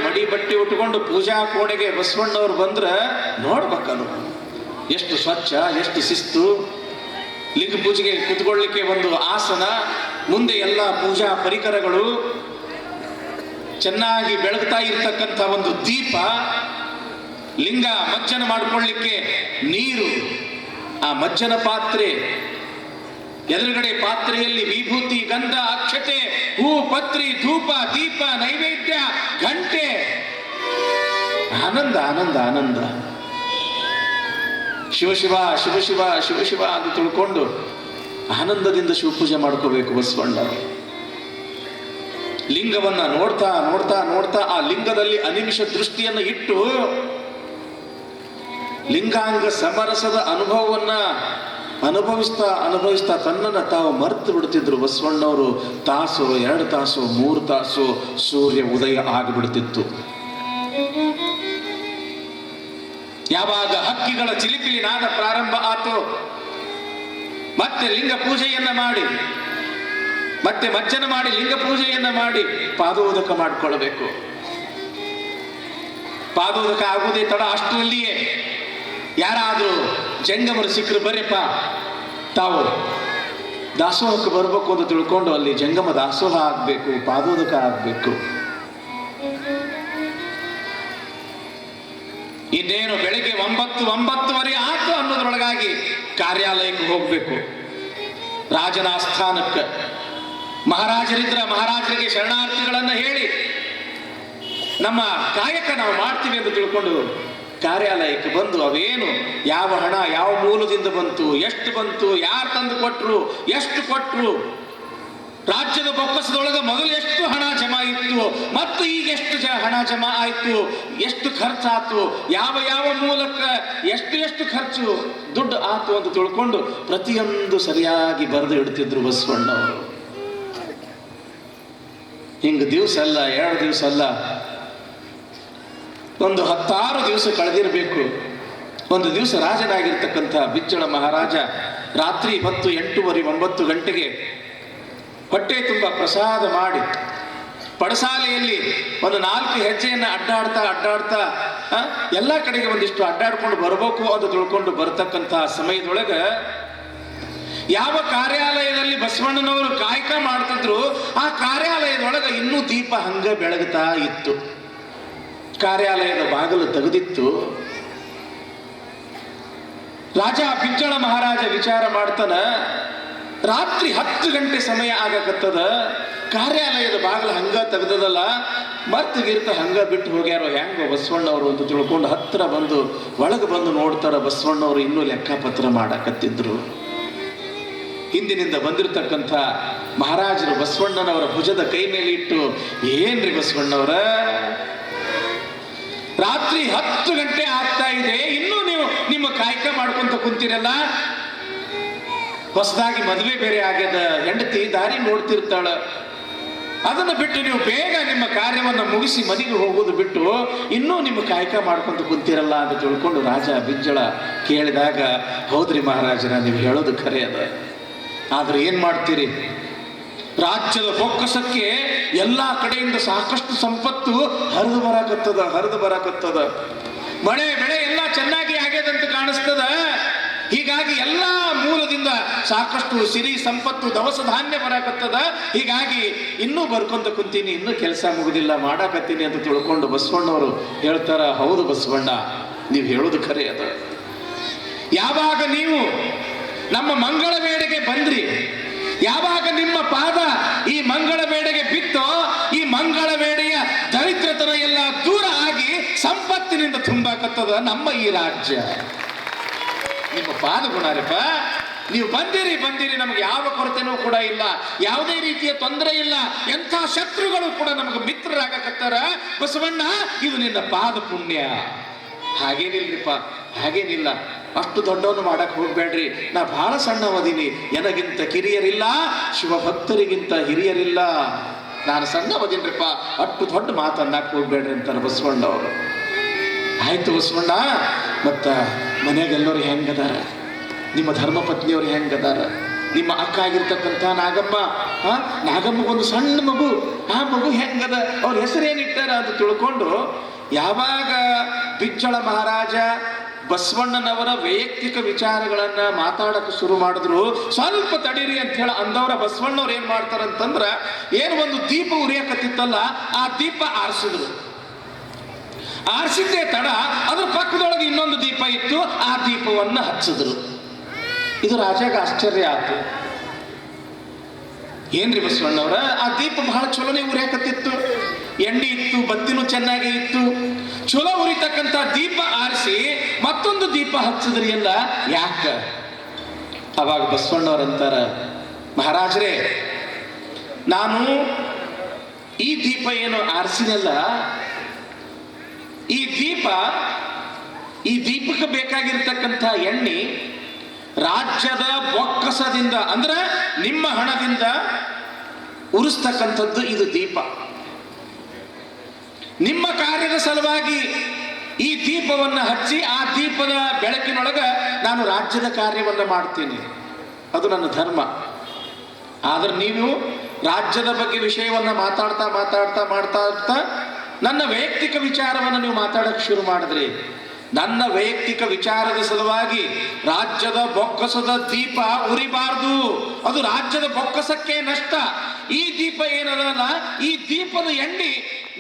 ಮಡಿ ಬಟ್ಟೆ ಉಟ್ಕೊಂಡು ಪೂಜಾ ಕೋಣೆಗೆ ಬಸವಣ್ಣವ್ರು ಬಂದ್ರೆ ನೋಡ್ಬೇಕಲ್ಲ ಎಷ್ಟು ಸ್ವಚ್ಛ, ಎಷ್ಟು ಶಿಸ್ತು. ಲಿಂಗ ಪೂಜೆಗೆ ಕುತ್ಕೊಳ್ಳಿಕ್ಕೆ ಒಂದು ಆಸನ, ಮುಂದೆ ಎಲ್ಲ ಪೂಜಾ ಪರಿಕರಗಳು, ಚೆನ್ನಾಗಿ ಬೆಳಗ್ತಾ ಇರತಕ್ಕಂಥ ಒಂದು ದೀಪ, ಲಿಂಗ ಮಜ್ಜನ ಮಾಡಿಕೊಳ್ಳಿಕ್ಕೆ ನೀರು, ಆ ಮಜ್ಜನ ಪಾತ್ರೆ, ಎದುರುಗಡೆ ಪಾತ್ರೆಯಲ್ಲಿ ವಿಭೂತಿ, ಗಂಧ, ಅಕ್ಷತೆ, ಹೂ, ಪತ್ರಿ, ಧೂಪ, ದೀಪ, ನೈವೇದ್ಯ, ಗಂಟೆ. ಆನಂದ ಆನಂದ ಆನಂದ. ಶಿವಶಿವ ಶಿವಶಿವ ಶಿವಶಿವ ಅಂತ ತಿಳ್ಕೊಂಡು ಆನಂದದಿಂದ ಶಿವಪೂಜೆ ಮಾಡ್ಕೋಬೇಕು ಬಸವಣ್ಣ. ಲಿಂಗವನ್ನ ನೋಡ್ತಾ ನೋಡ್ತಾ ನೋಡ್ತಾ ಆ ಲಿಂಗದಲ್ಲಿ ಅನಿಮಿಷ ದೃಷ್ಟಿಯನ್ನು ಇಟ್ಟು ಲಿಂಗಾಂಗ ಸಮರಸದ ಅನುಭವವನ್ನ ಅನುಭವಿಸ್ತಾ ಅನುಭವಿಸ್ತಾ ತನ್ನನ್ನು ತಾವು ಮರೆತು ಬಿಡ್ತಿದ್ರು ಬಸವಣ್ಣವರು. ತಾಸು 2 ತಾಸು 3 ತಾಸು ಸೂರ್ಯ ಉದಯ ಆಗಿಬಿಡ್ತಿತ್ತು. ಯಾವಾಗ ಹಕ್ಕಿಗಳ ಚಿಲಿಪಿಲಿ ನಾದ ಪ್ರಾರಂಭ ಆತು, ಮತ್ತೆ ಲಿಂಗ ಪೂಜೆಯನ್ನ ಮಾಡಿ, ಮತ್ತೆ ಮಜ್ಜನ ಮಾಡಿ ಲಿಂಗ ಪೂಜೆಯನ್ನ ಮಾಡಿ ಪಾದೋದಕ ಮಾಡಿಕೊಳ್ಳಬೇಕು. ಪಾದೋದಕ ಆಗುವುದೇ ತಡ. ಅಷ್ಟರಲ್ಲಿಯೇ ಯಾರಾದ್ರೂ ಜಂಗಮರು ಸಿಕ್ಕರು, ಬರ್ರಿಪ್ಪ ತಾವು ದಾಸೋಹಕ್ಕೆ ಬರ್ಬೇಕು ಅಂತ ತಿಳ್ಕೊಂಡು ಅಲ್ಲಿ ಜಂಗಮ ದಾಸೋಹ ಆಗ್ಬೇಕು, ಪಾದೋದಕ ಆಗ್ಬೇಕು. ಇನ್ನೇನು ಬೆಳಿಗ್ಗೆ 9:09 ಆತು ಅನ್ನೋದ್ರೊಳಗಾಗಿ ಕಾರ್ಯಾಲಯಕ್ಕೆ ಹೋಗ್ಬೇಕು. ರಾಜನ ಆಸ್ಥಾನಕ್ಕೆ ಮಹಾರಾಜರಿಗೆ ಶರಣಾರ್ಥಿಗಳನ್ನ ಹೇಳಿ ನಮ್ಮ ಕಾಯಕ ನಾವು ಮಾಡ್ತೀವಿ ಅಂತ ತಿಳ್ಕೊಂಡು ಕಾರ್ಯಾಲಯಕ್ಕೆ ಬಂದು ಅವೇನು ಯಾವ ಹಣ ಯಾವ ಮೂಲದಿಂದ ಬಂತು, ಎಷ್ಟು ಬಂತು, ಯಾರು ತಂದು ಕೊಟ್ರು, ಎಷ್ಟು ಕೊಟ್ರು, ರಾಜ್ಯದ ಬೊಕ್ಕಸದೊಳಗೆ ಮೊದಲು ಎಷ್ಟು ಹಣ ಜಮಾ ಇತ್ತು ಮತ್ತು ಈಗ ಎಷ್ಟು ಹಣ ಜಮಾ ಆಯ್ತು, ಎಷ್ಟು ಖರ್ಚಾತು, ಯಾವ ಯಾವ ಮೂಲಕ ಎಷ್ಟು ಖರ್ಚು ದುಡ್ಡು ಆತು ಅಂತ ತಿಳ್ಕೊಂಡು ಪ್ರತಿಯೊಂದು ಸರಿಯಾಗಿ ಬರೆದು ಇಡ್ತಿದ್ರು ಬಸವಣ್ಣವರು. ಹಿಂಗ ದಿವಸ ಅಲ್ಲ, 2 ದಿವಸ ಅಲ್ಲ, ಒಂದು 16 ದಿವಸ ಕಳೆದಿರಬೇಕು. ಒಂದು ದಿವಸ ರಾಜನಾಗಿರ್ತಕ್ಕಂಥ ಬಿಜ್ಜಳ ಮಹಾರಾಜ ರಾತ್ರಿ ಹೊತ್ತು 8:30 9 ಗಂಟೆಗೆ ಹೊಟ್ಟೆ ತುಂಬ ಪ್ರಸಾದ ಮಾಡಿ ಪಡಸಾಲೆಯಲ್ಲಿ ಒಂದು 4 ಹೆಜ್ಜೆಯನ್ನು ಅಡ್ಡಾಡ್ತಾ ಎಲ್ಲ ಕಡೆಗೆ ಒಂದಿಷ್ಟು ಅಡ್ಡಾಡ್ಕೊಂಡು ಬರಬೇಕು ಅಂತ ತಿಳ್ಕೊಂಡು ಬರ್ತಕ್ಕಂಥ ಸಮಯದೊಳಗೆ ಯಾವ ಕಾರ್ಯಾಲಯದಲ್ಲಿ ಬಸವಣ್ಣನವರು ಕಾಯಕ ಮಾಡ್ತಿದ್ರು ಆ ಕಾರ್ಯಾಲಯದೊಳಗೆ ಇನ್ನೂ ದೀಪ ಹಂಗ ಬೆಳಗುತ್ತಾ ಇತ್ತು. ಕಾರ್ಯಾಲಯದ ಬಾಗಿಲು ತೆಗೆದಿತ್ತು. ರಾಜ ಬಿಜ್ಜಳ ಮಹಾರಾಜ ವಿಚಾರ ಮಾಡ್ತಾನ, ರಾತ್ರಿ 10 ಗಂಟೆ ಸಮಯ ಆಗಕತ್ತದ, ಕಾರ್ಯಾಲಯದ ಬಾಗಿಲು ಹಂಗ ತೆಗೆದದಲ್ಲ, ಮರ್ತಿಗಿರ್ತ ಹಂಗ ಬಿಟ್ಟು ಹೋಗ್ಯಾರೋ ಹೆಂಗೋ ಬಸವಣ್ಣವರು ಅಂತ ತಿಳ್ಕೊಂಡು ಹತ್ರ ಬಂದು ಒಳಗೆ ಬಂದು ನೋಡ್ತಾರ. ಬಸವಣ್ಣವರು ಇನ್ನೂ ಲೆಕ್ಕಪತ್ರ ಮಾಡಕತ್ತಿದ್ರು. ಹಿಂದಿನಿಂದ ಬಂದಿರತಕ್ಕಂಥ ಮಹಾರಾಜರು ಬಸವಣ್ಣನವರ ಭುಜದ ಕೈ ಮೇಲೆ ಇಟ್ಟು, ಏನ್ರಿ ಬಸವಣ್ಣವರ, ರಾತ್ರಿ 10 ಗಂಟೆ ಆಗ್ತಾ ಇದೆ, ಇನ್ನೂ ನೀವು ನಿಮ್ಮ ಕಾಯಕ ಮಾಡ್ಕೊಂತ ಕುಂತಿರಲ್ಲ, ಹೊಸದಾಗಿ ಮದುವೆ ಬೇರೆ ಆಗ್ಯದ, ಹೆಂಡತಿ ದಾರಿ ನೋಡ್ತಿರ್ತಾಳ, ಅದನ್ನು ಬಿಟ್ಟು ನೀವು ಬೇಗ ನಿಮ್ಮ ಕಾರ್ಯವನ್ನು ಮುಗಿಸಿ ಮನೆಗೆ ಹೋಗೋದು ಬಿಟ್ಟು ಇನ್ನೂ ನಿಮ್ಮ ಕಾಯಕ ಮಾಡ್ಕೊಂತ ಕುಂತಿರಲ್ಲ ಅಂತ ತಿಳ್ಕೊಂಡು ರಾಜ ಬಿಜ್ಜಳ ಕೇಳಿದಾಗ, ಹೌದ್ರಿ ಮಹಾರಾಜರ, ನೀವು ಹೇಳೋದು ಖರೆ ಅದ, ಆದ್ರೆ ಏನ್ ಮಾಡ್ತೀರಿ, ರಾಜ್ಯದ ಬೊಕ್ಕಸಕ್ಕೆ ಎಲ್ಲಾ ಕಡೆಯಿಂದ ಸಾಕಷ್ಟು ಸಂಪತ್ತು ಹರಿದು ಬರಾಕತ್ತದ, ಮಳೆ ಬೆಳೆ ಎಲ್ಲ ಚೆನ್ನಾಗಿ ಆಗ್ಯದಂತ ಕಾಣಿಸ್ತದ, ಹೀಗಾಗಿ ಎಲ್ಲಾ ಮೂಲದಿಂದ ಸಾಕಷ್ಟು ಸಿರಿ ಸಂಪತ್ತು ದವಸ ಧಾನ್ಯ ಬರಾಕತ್ತದ, ಹೀಗಾಗಿ ಇನ್ನೂ ಬರ್ಕೊಂತ ಕುಂತೀನಿ, ಇನ್ನೂ ಕೆಲಸ ಮುಗುದಿಲ್ಲ, ಮಾಡಾಕತ್ತೀನಿ ಅಂತ ತಿಳ್ಕೊಂಡು ಬಸವಣ್ಣವರು ಹೇಳ್ತಾರ, ಹೌದು ಬಸವಣ್ಣ, ನೀವು ಹೇಳೋದು ಖರೆ ಅದ, ಯಾವಾಗ ನೀವು ನಮ್ಮ ಮಂಗಳ ಬೇಡೆಗೆ ಬಂದ್ರಿ, ಯಾವಾಗ ನಿಮ್ಮ ಪಾದ ಈ ಮಂಗಳ ಬೇಡೆಗೆ ಬಿತ್ತೋ, ಈ ಮಂಗಳ ಬೇಡೆಯ ದರಿದ್ರತನ ಎಲ್ಲ ದೂರ ಆಗಿ ಸಂಪತ್ತಿನಿಂದ ತುಂಬಾಕತ್ತದ ನಮ್ಮ ಈ ರಾಜ್ಯ. ನಿಮ್ಮ ಪಾದ ಗುಣರಪ್ಪ, ನೀವು ಬಂದಿರಿ, ನಮಗೆ ಯಾವ ಕೊರತೆನೂ ಕೂಡ ಇಲ್ಲ, ಯಾವುದೇ ರೀತಿಯ ತೊಂದರೆ ಇಲ್ಲ, ಎಂಥ ಶತ್ರುಗಳು ಕೂಡ ನಮಗೆ ಮಿತ್ರರಾಗಕತ್ತಾರ. ಬಸವಣ್ಣ, ಇದು ನಿನ್ನ ಪಾದ ಪುಣ್ಯ. ಹಾಗೇನಿಲ್ರಿಪ್ಪ, ಹಾಗೇನಿಲ್ಲ, ಅಷ್ಟು ದೊಡ್ಡವನು ಮಾಡಕ್ ಹೋಗ್ಬೇಡ್ರಿ, ನಾ ಬಹಳ ಸಣ್ಣವದೀನಿ, ನನಗಿಂತ ಕಿರಿಯರಿಲ್ಲ, ಶಿವಭಕ್ತರಿಗಿಂತ ಹಿರಿಯರಿಲ್ಲ, ನಾನು ಸಣ್ಣವದೀನ್ರಿಪ್ಪ, ಅಷ್ಟು ದೊಡ್ಡ ಮಾತನ್ನಕ್ ಹೋಗ್ಬೇಡ್ರಿ ಅಂತಾರೆ ಬಸವಣ್ಣವರು. ಆಯ್ತು ಬಸವಣ್ಣ, ಮತ್ತ ಮನೆಗೆಲ್ಲರೂ ಹೆಂಗದಾರ, ನಿಮ್ಮ ಧರ್ಮಪತ್ನಿಯವರು ಹೆಂಗದಾರ, ನಿಮ್ಮ ಅಕ್ಕ ಆಗಿರ್ತಕ್ಕಂಥ ನಾಗಮ್ಮಗೊಂದು ಸಣ್ಣ ಮಗು, ಆ ಮಗು ಹೆಂಗದ, ಅವ್ರ ಹೆಸರೇನಿಟ್ಟಾರ ಅಂತ ತಿಳ್ಕೊಂಡು ಯಾವಾಗ ಬಿಜ್ಜಳ ಮಹಾರಾಜ ಬಸವಣ್ಣನವರ ವೈಯಕ್ತಿಕ ವಿಚಾರಗಳನ್ನ ಮಾತಾಡಕ್ಕೆ ಶುರು ಮಾಡಿದ್ರು, ಸ್ವಲ್ಪ ತಡೀರಿ ಅಂತ ಹೇಳಿ ಅಂದವರ ಬಸವಣ್ಣವ್ರು ಏನ್ ಮಾಡ್ತಾರಂತಂದ್ರ, ಏನು ಒಂದು ದೀಪ ಉರಿಯಕತ್ತಿತ್ತಲ್ಲ, ಆ ದೀಪ ಆರಿಸಿದ್ದೇ ತಡ ಅದ್ರ ಪಕ್ಕದೊಳಗೆ ಇನ್ನೊಂದು ದೀಪ ಇತ್ತು, ಆ ದೀಪವನ್ನು ಹಚ್ಚಿದ್ರು. ಇದು ರಾಜಾಗ ಆಶ್ಚರ್ಯ ಆಯ್ತು. ಏನ್ರಿ ಬಸವಣ್ಣವ್ರ, ಆ ದೀಪ ಬಹಳ ಚಲೋನೆ ಉರಿಯಾಕತ್ತಿತ್ತು, ಎಣ್ಣೆ ಇತ್ತು, ಬತ್ತಿನೂ ಚೆನ್ನಾಗಿ ಇತ್ತು, ಚಲೋ ಉರಿತಕ್ಕಂಥ ದೀಪ ಆರಿಸಿ ಮತ್ತೊಂದು ದೀಪ ಹಚ್ಚಿದ್ರಿ ಎಲ್ಲ ಯಾಕ? ಅವಾಗ ಬಸವಣ್ಣವ್ರಂತಾರ, ಮಹಾರಾಜರೇ, ನಾನು ಈ ದೀಪ ಏನು ಆರಿಸಿನಲ್ಲ, ಈ ದೀಪಕ್ಕೆ ಬೇಕಾಗಿರ್ತಕ್ಕಂಥ ಎಣ್ಣೆ ರಾಜ್ಯದ ಬೊಕ್ಕಸದಿಂದ, ಅಂದ್ರೆ ನಿಮ್ಮ ಹಣದಿಂದ ಉರಿಸ್ತಕ್ಕಂಥದ್ದು ಇದು ದೀಪ. ನಿಮ್ಮ ಕಾರ್ಯದ ಸಲುವಾಗಿ ಈ ದೀಪವನ್ನು ಹಚ್ಚಿ ಆ ದೀಪದ ಬೆಳಕಿನೊಳಗ ನಾನು ರಾಜ್ಯದ ಕಾರ್ಯವನ್ನು ಮಾಡ್ತೀನಿ, ಅದು ನನ್ನ ಧರ್ಮ. ಆದ್ರೆ ನೀವು ರಾಜ್ಯದ ಬಗ್ಗೆ ವಿಷಯವನ್ನ ಮಾತಾಡ್ತಾ ನನ್ನ ವೈಯಕ್ತಿಕ ವಿಚಾರವನ್ನು ನೀವು ಮಾತಾಡಕ್ಕೆ ಶುರು ಮಾಡಿದ್ರಿ. ನನ್ನ ವೈಯಕ್ತಿಕ ವಿಚಾರದ ಸಲುವಾಗಿ ರಾಜ್ಯದ ಬೊಕ್ಕಸದ ದೀಪ ಉರಿಬಾರ್ದು, ಅದು ರಾಜ್ಯದ ಬೊಕ್ಕಸಕ್ಕೆ ನಷ್ಟ. ಈ ದೀಪ ಏನದಲ್ಲ, ಈ ದೀಪದ ಎಣ್ಣೆ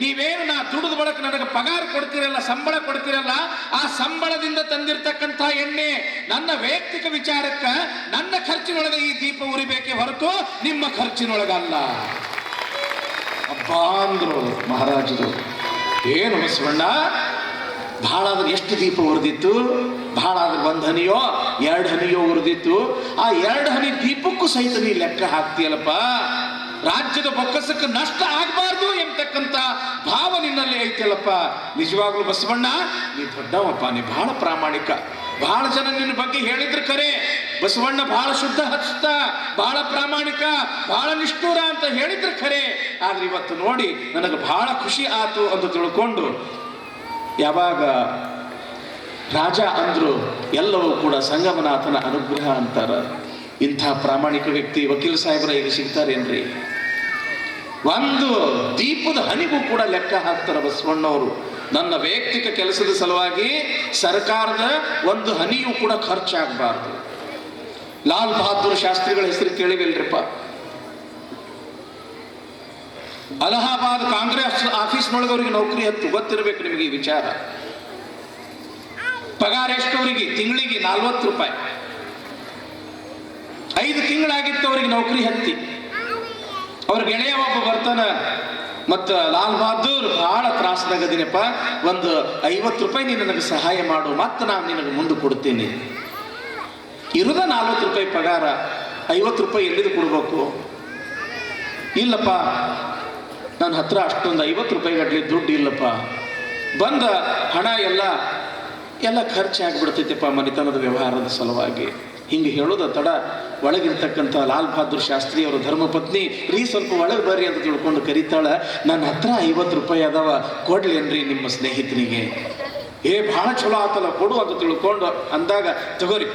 ನೀವೇನು ನಾ ದುಡಿದ ಬಳಕ ನನಗೆ ಪಗಾರ ಕೊಡ್ತೀರಲ್ಲ, ಸಂಬಳ ಕೊಡ್ತೀರಲ್ಲ, ಆ ಸಂಬಳದಿಂದ ತಂದಿರತಕ್ಕಂಥ ಎಣ್ಣೆ ನನ್ನ ವೈಯಕ್ತಿಕ ವಿಚಾರಕ್ಕ ನನ್ನ ಖರ್ಚಿನೊಳಗೆ ಈ ದೀಪ ಉರಿಬೇಕೆ ಹೊರತು ನಿಮ್ಮ ಖರ್ಚಿನೊಳಗಲ್ಲ. ಅಬ್ಬಾ ಅಂದ್ರು ಮಹಾರಾಜರು. ಏನು ಬಸವಣ್ಣ, ಬಹಳ ಆದ್ರೆ ಎಷ್ಟು ದೀಪ ಉರಿದಿತ್ತು? ಬಹಳ ಆದ್ರೆ 1 ಹನಿಯೋ 2 ಹನಿಯೋ ಉರಿದಿತ್ತು. ಆ 2 ಹನಿ ದೀಪಕ್ಕೂ ಸಹಿತ ನೀ ಲೆಕ್ಕ ಹಾಕ್ತೀಯಲ್ಲಪ್ಪ. ರಾಜ್ಯದ ಬೊಕ್ಕಸಕ್ಕೆ ನಷ್ಟ ಆಗಬಾರ್ದು ಎಂಬತಕ್ಕಂಥ ಭಾವ ನಿನ್ನಲ್ಲಿ ಐತಿಯಲ್ಲಪ್ಪ. ನಿಜವಾಗ್ಲೂ ಬಸವಣ್ಣ, ನೀ ದೊಡ್ಡವಪ್ಪ, ನೀ ಬಹಳ ಪ್ರಾಮಾಣಿಕ. ಬಹಳ ಜನ ನಿನ್ನ ಬಗ್ಗೆ ಹೇಳಿದ್ರು ಖರೆ, ಬಸವಣ್ಣ ಬಹಳ ಶುದ್ಧ ಹಸ್ತ, ಬಹಳ ಪ್ರಾಮಾಣಿಕ, ಬಹಳ ನಿಷ್ಠೂರ ಅಂತ ಹೇಳಿದ್ರು ಖರೆ. ಆದ್ರೆ ಇವತ್ತು ನೋಡಿ ನನಗೆ ಬಹಳ ಖುಷಿ ಆತು ಅಂತ ತಿಳ್ಕೊಂಡು, ಯಾವಾಗ ರಾಜ ಅಂದ್ರು ಎಲ್ಲವೂ ಕೂಡ ಸಂಗಮನಾಥನ ಅನುಗ್ರಹ ಅಂತಾರ. ಇಂಥ ಪ್ರಾಮಾಣಿಕ ವ್ಯಕ್ತಿ ವಕೀಲ್ ಸಾಹೇಬರ ಈಗ ಸಿಗ್ತಾರೇನ್ರಿ? ಒಂದು ದೀಪದ ಹನಿಗೂ ಕೂಡ ಲೆಕ್ಕ ಹಾಕ್ತಾರ ಬಸವಣ್ಣವರು. ನನ್ನ ವೈಯಕ್ತಿಕ ಕೆಲಸದ ಸಲುವಾಗಿ ಸರ್ಕಾರದ 1 ಹನಿಯೂ ಕೂಡ ಖರ್ಚಾಗಬಾರ್ದು. ಲಾಲ್ ಬಹದ್ದೂರ್ ಶಾಸ್ತ್ರಿಗಳ ಹೆಸರು ಕೇಳಿವೆಲ್ರಿಪ್ಪ? ಅಲಹಾಬಾದ್ ಕಾಂಗ್ರೆಸ್ ಆಫೀಸ್ನೊಳಗೆ ಅವರಿಗೆ ನೌಕರಿ ಹತ್ತು, ಗೊತ್ತಿರಬೇಕು ನಿಮಗೆ ಈ ವಿಚಾರ. ಪಗಾರ ಎಷ್ಟು ಅವರಿಗೆ? ತಿಂಗಳಿಗೆ 40 ರೂಪಾಯಿ. 5 ತಿಂಗಳಾಗಿತ್ತು ಅವರಿಗೆ ನೌಕರಿ ಹತ್ತಿ. ಅವ್ರ ಗೆಳೆಯ ಒಬ್ಬ ಬರ್ತಾನ, ಮತ್ತ ಲಾಲ್ ಬಹದ್ದೂರ್ ಬಹಳ ತ್ರಾಸದಾಗದಿನಪ್ಪ, ಒಂದು 50 ರೂಪಾಯಿ ನೀನು ನನಗೆ ಸಹಾಯ ಮಾಡು, ಮತ್ತೆ ನಾನು ನಿನಗೆ ಮುಂದೆ ಕೊಡ್ತೀನಿ. ಇರುದ 40 ರೂಪಾಯಿ ಪಗಾರ, 50 ರೂಪಾಯಿ ಎಲ್ಲಿದು ಕೊಡ್ಬೇಕು? ಇಲ್ಲಪ್ಪ, ನನ್ನ ಹತ್ರ ಅಷ್ಟೊಂದು 50 ರೂಪಾಯಿ ಗಟ್ಟಲೆ ದುಡ್ಡು ಇಲ್ಲಪ್ಪ, ಬಂದ ಹಣ ಎಲ್ಲ ಖರ್ಚಾಗ್ಬಿಡ್ತೈತೆಪ್ಪ ಮನೆತನದ ವ್ಯವಹಾರದ ಸಲುವಾಗಿ. ಹಿಂಗೆ ಹೇಳೋದ ತಡ ಒಳಗಿರ್ತಕ್ಕಂಥ ಲಾಲ್ ಬಹದ್ದೂರ್ ಶಾಸ್ತ್ರಿ ಅವರ ಧರ್ಮಪತ್ನಿ, ರೀ ಸ್ವಲ್ಪ ಒಳಗೆ ಬರ್ರಿ ಅಂತ ತಿಳ್ಕೊಂಡು ಕರೀತಾಳ. ನನ್ನ ಹತ್ರ 50 ರೂಪಾಯಿ ಅದಾವ, ಕೊಡ್ಲೇನ್ರಿ ನಿಮ್ಮ ಸ್ನೇಹಿತನಿಗೆ? ಬಹಳ ಚಲೋ ಆತಲ್ಲ, ಕೊಡು ಅಂತ ತಿಳ್ಕೊಂಡು ಅಂದಾಗ, ತಗೋರಿ